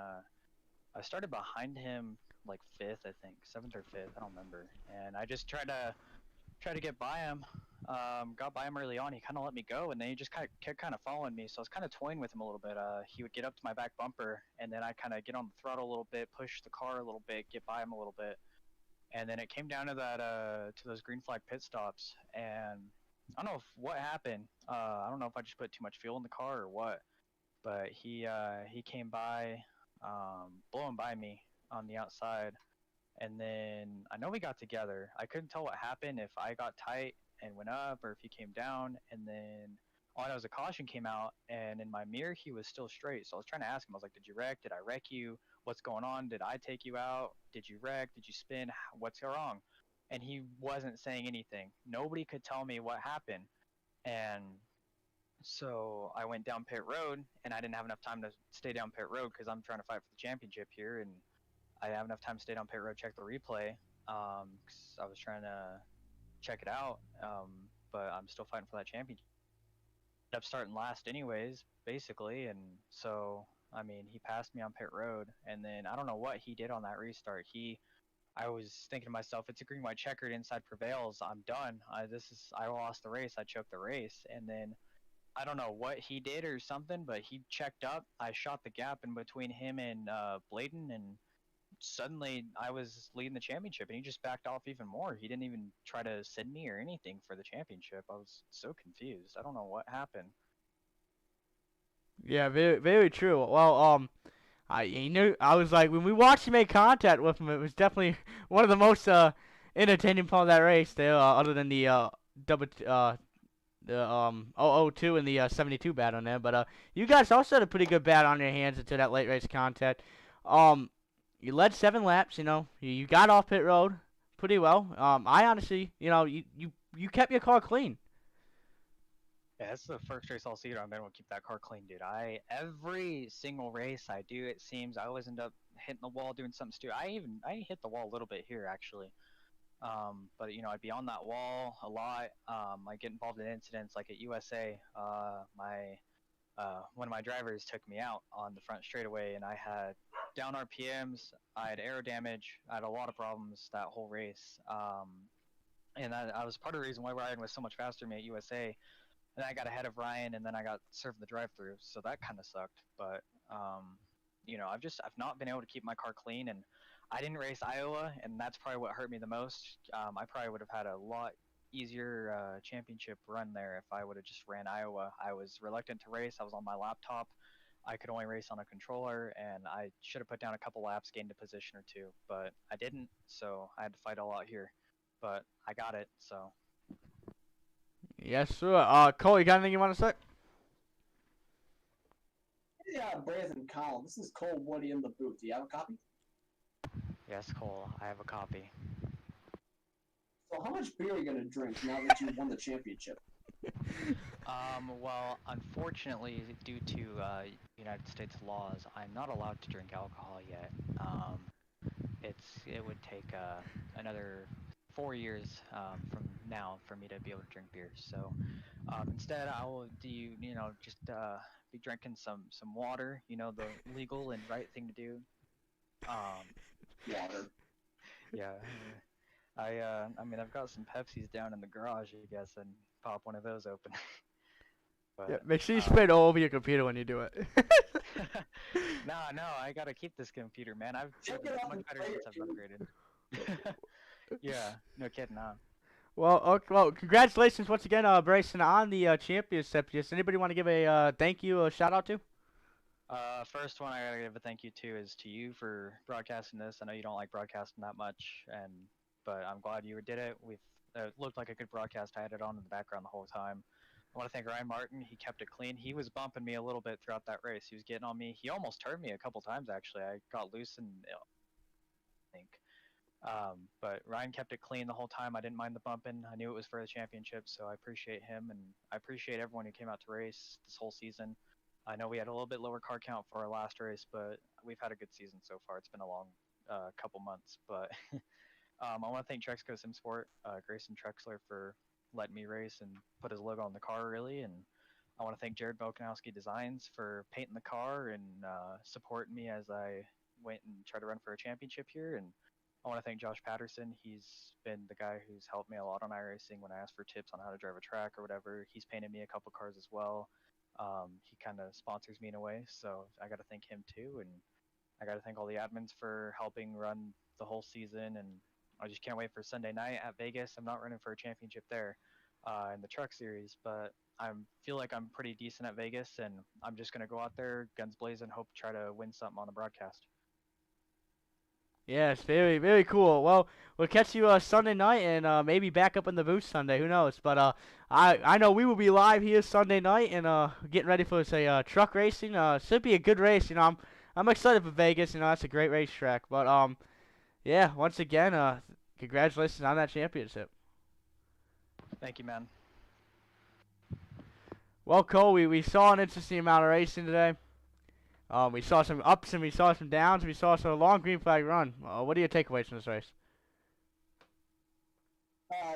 I started behind him like fifth, I think, seventh or fifth. I don't remember. And I just tried to get by him. Got by him early on. He kind of let me go, and then he just kept following me. So I was kind of toying with him a little bit. He would get up to my back bumper, and then I kind of get on the throttle a little bit, push the car a little bit, get by him a little bit, and then it came down to that to those green flag pit stops, and I don't know what happened. I don't know if I just put too much fuel in the car or what, but he came by, blowing by me on the outside. And then I know we got together. I couldn't tell what happened, if I got tight and went up or if he came down. And then all I know is a caution came out, and in my mirror he was still straight. So I was trying to ask him. I was like, "Did you wreck? Did I wreck you? What's going on? Did I take you out? Did you wreck? Did you spin? What's wrong?" And he wasn't saying anything. Nobody could tell me what happened. And so I went down pit road, and I didn't have enough time to stay down pit road because I'm trying to fight for the championship here, and I didn't have enough time to stay down pit road, check the replay, because I was trying to check it out, but I'm still fighting for that championship. Ended up starting last anyways, basically, and so, I mean, he passed me on pit road, and then I don't know what he did on that restart. I was thinking to myself, it's a green-white checkered, inside prevails, I'm done. I lost the race, I choked the race, and then I don't know what he did or something, but he checked up. I shot the gap in between him and Bladen, and suddenly I was leading the championship, and he just backed off even more. He didn't even try to send me or anything for the championship. I was so confused. I don't know what happened. Yeah, very, very true. Well, I was like, when we watched you make contact with him, it was definitely one of the most entertaining part of that race there, other than the 002 and the 72 bat on there. But you guys also had a pretty good bat on your hands until that late race contact. You led 7 laps, you know. You got off pit road pretty well. I honestly, you know, you kept your car clean. Yeah, that's the first race all season I've been able to keep that car clean, dude. Every single race I do, it seems I always end up hitting the wall, doing something stupid. I hit the wall a little bit here actually. But you know, I'd be on that wall a lot. I get involved in incidents like at USA. One of my drivers took me out on the front straightaway, and I had down RPMs, I had aero damage, I had a lot of problems that whole race. And I was part of the reason why Ryan was so much faster than me at USA. And I got ahead of Ryan, and then I got served the drive-through, so that kind of sucked. But you know, I've not been able to keep my car clean, and I didn't race Iowa, and that's probably what hurt me the most. I probably would have had a lot easier championship run there if I would have just ran Iowa. I was reluctant to race. I was on my laptop. I could only race on a controller, and I should have put down a couple laps, gained a position or two, but I didn't, so I had to fight a lot here. But I got it, so. Yes, sir. Cole, you got anything you want to say? Yeah, Braison Collins. This is Cole Woody in the booth. Do you have a copy? Yes, Cole, I have a copy. So how much beer are you going to drink now that you won the championship? Well, unfortunately, due to United States laws, I'm not allowed to drink alcohol yet. It would take another 4 years from now for me to be able to drink beer. So instead, I will just be drinking some water. You know, the legal and right thing to do. Water. Yeah. I mean, I've got some Pepsis down in the garage, I guess, and pop one of those open. But, Yeah, make sure you spray it all over your computer when you do it. No, I gotta keep this computer, man. I've Check driven it out much and better play since it, I've upgraded. Yeah, no kidding, huh? Well, congratulations once again, Braison, on the championship. Does anybody want to give a thank you or shout out to? First one I gotta give a thank you to is to you for broadcasting this. I know you don't like broadcasting that much, but I'm glad you did it. It looked like a good broadcast. I had it on in the background the whole time. I want to thank Ryan Martin. He kept it clean. He was bumping me a little bit throughout that race. He was getting on me. He almost turned me a couple times actually. I got loose and I think. But Ryan kept it clean the whole time. I didn't mind the bumping. I knew it was for the championship, so I appreciate him and I appreciate everyone who came out to race this whole season. I know we had a little bit lower car count for our last race, but we've had a good season so far. It's been a long couple months, but I want to thank Trexco SimSport, Grayson Trexler for letting me race and put his logo on the car, really. And I want to thank Jared Volkanowski Designs for painting the car and supporting me as I went and tried to run for a championship here. And I want to thank Josh Patterson. He's been the guy who's helped me a lot on iRacing when I asked for tips on how to drive a track or whatever. He's painted me a couple cars as well. He kind of sponsors me in a way, so I got to thank him too. And I got to thank all the admins for helping run the whole season. And I just can't wait for Sunday night at Vegas. I'm not running for a championship there in the truck series, but I feel like I'm pretty decent at Vegas, and I'm just going to go out there, guns blazing, hope to try to win something on the broadcast. Yes, very, very cool. Well, we'll catch you Sunday night and maybe back up in the booth Sunday. Who knows? But I know we will be live here Sunday night and getting ready for say truck racing. Should be a good race. You know, I'm excited for Vegas. You know, that's a great racetrack. But yeah, once again, congratulations on that championship. Thank you, man. Well, Cole, we saw an interesting amount of racing today. We saw some ups and we saw some downs. We saw some long green flag run. What are your takeaways from this race?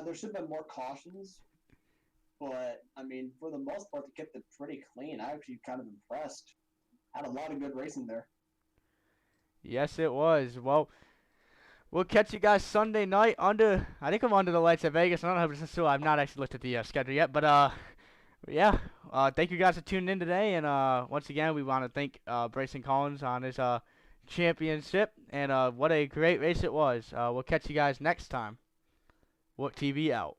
There should have been more cautions, but I mean, for the most part, they kept it pretty clean. I actually kind of impressed. Had a lot of good racing there. Yes, it was. Well, we'll catch you guys Sunday night under. I think I'm under the lights at Vegas. I don't know if it's still. I've not actually looked at the schedule yet, but yeah. Thank you guys for tuning in today, and once again, we want to thank Braison Collins on his championship, and what a great race it was. We'll catch you guys next time. WORC TV out.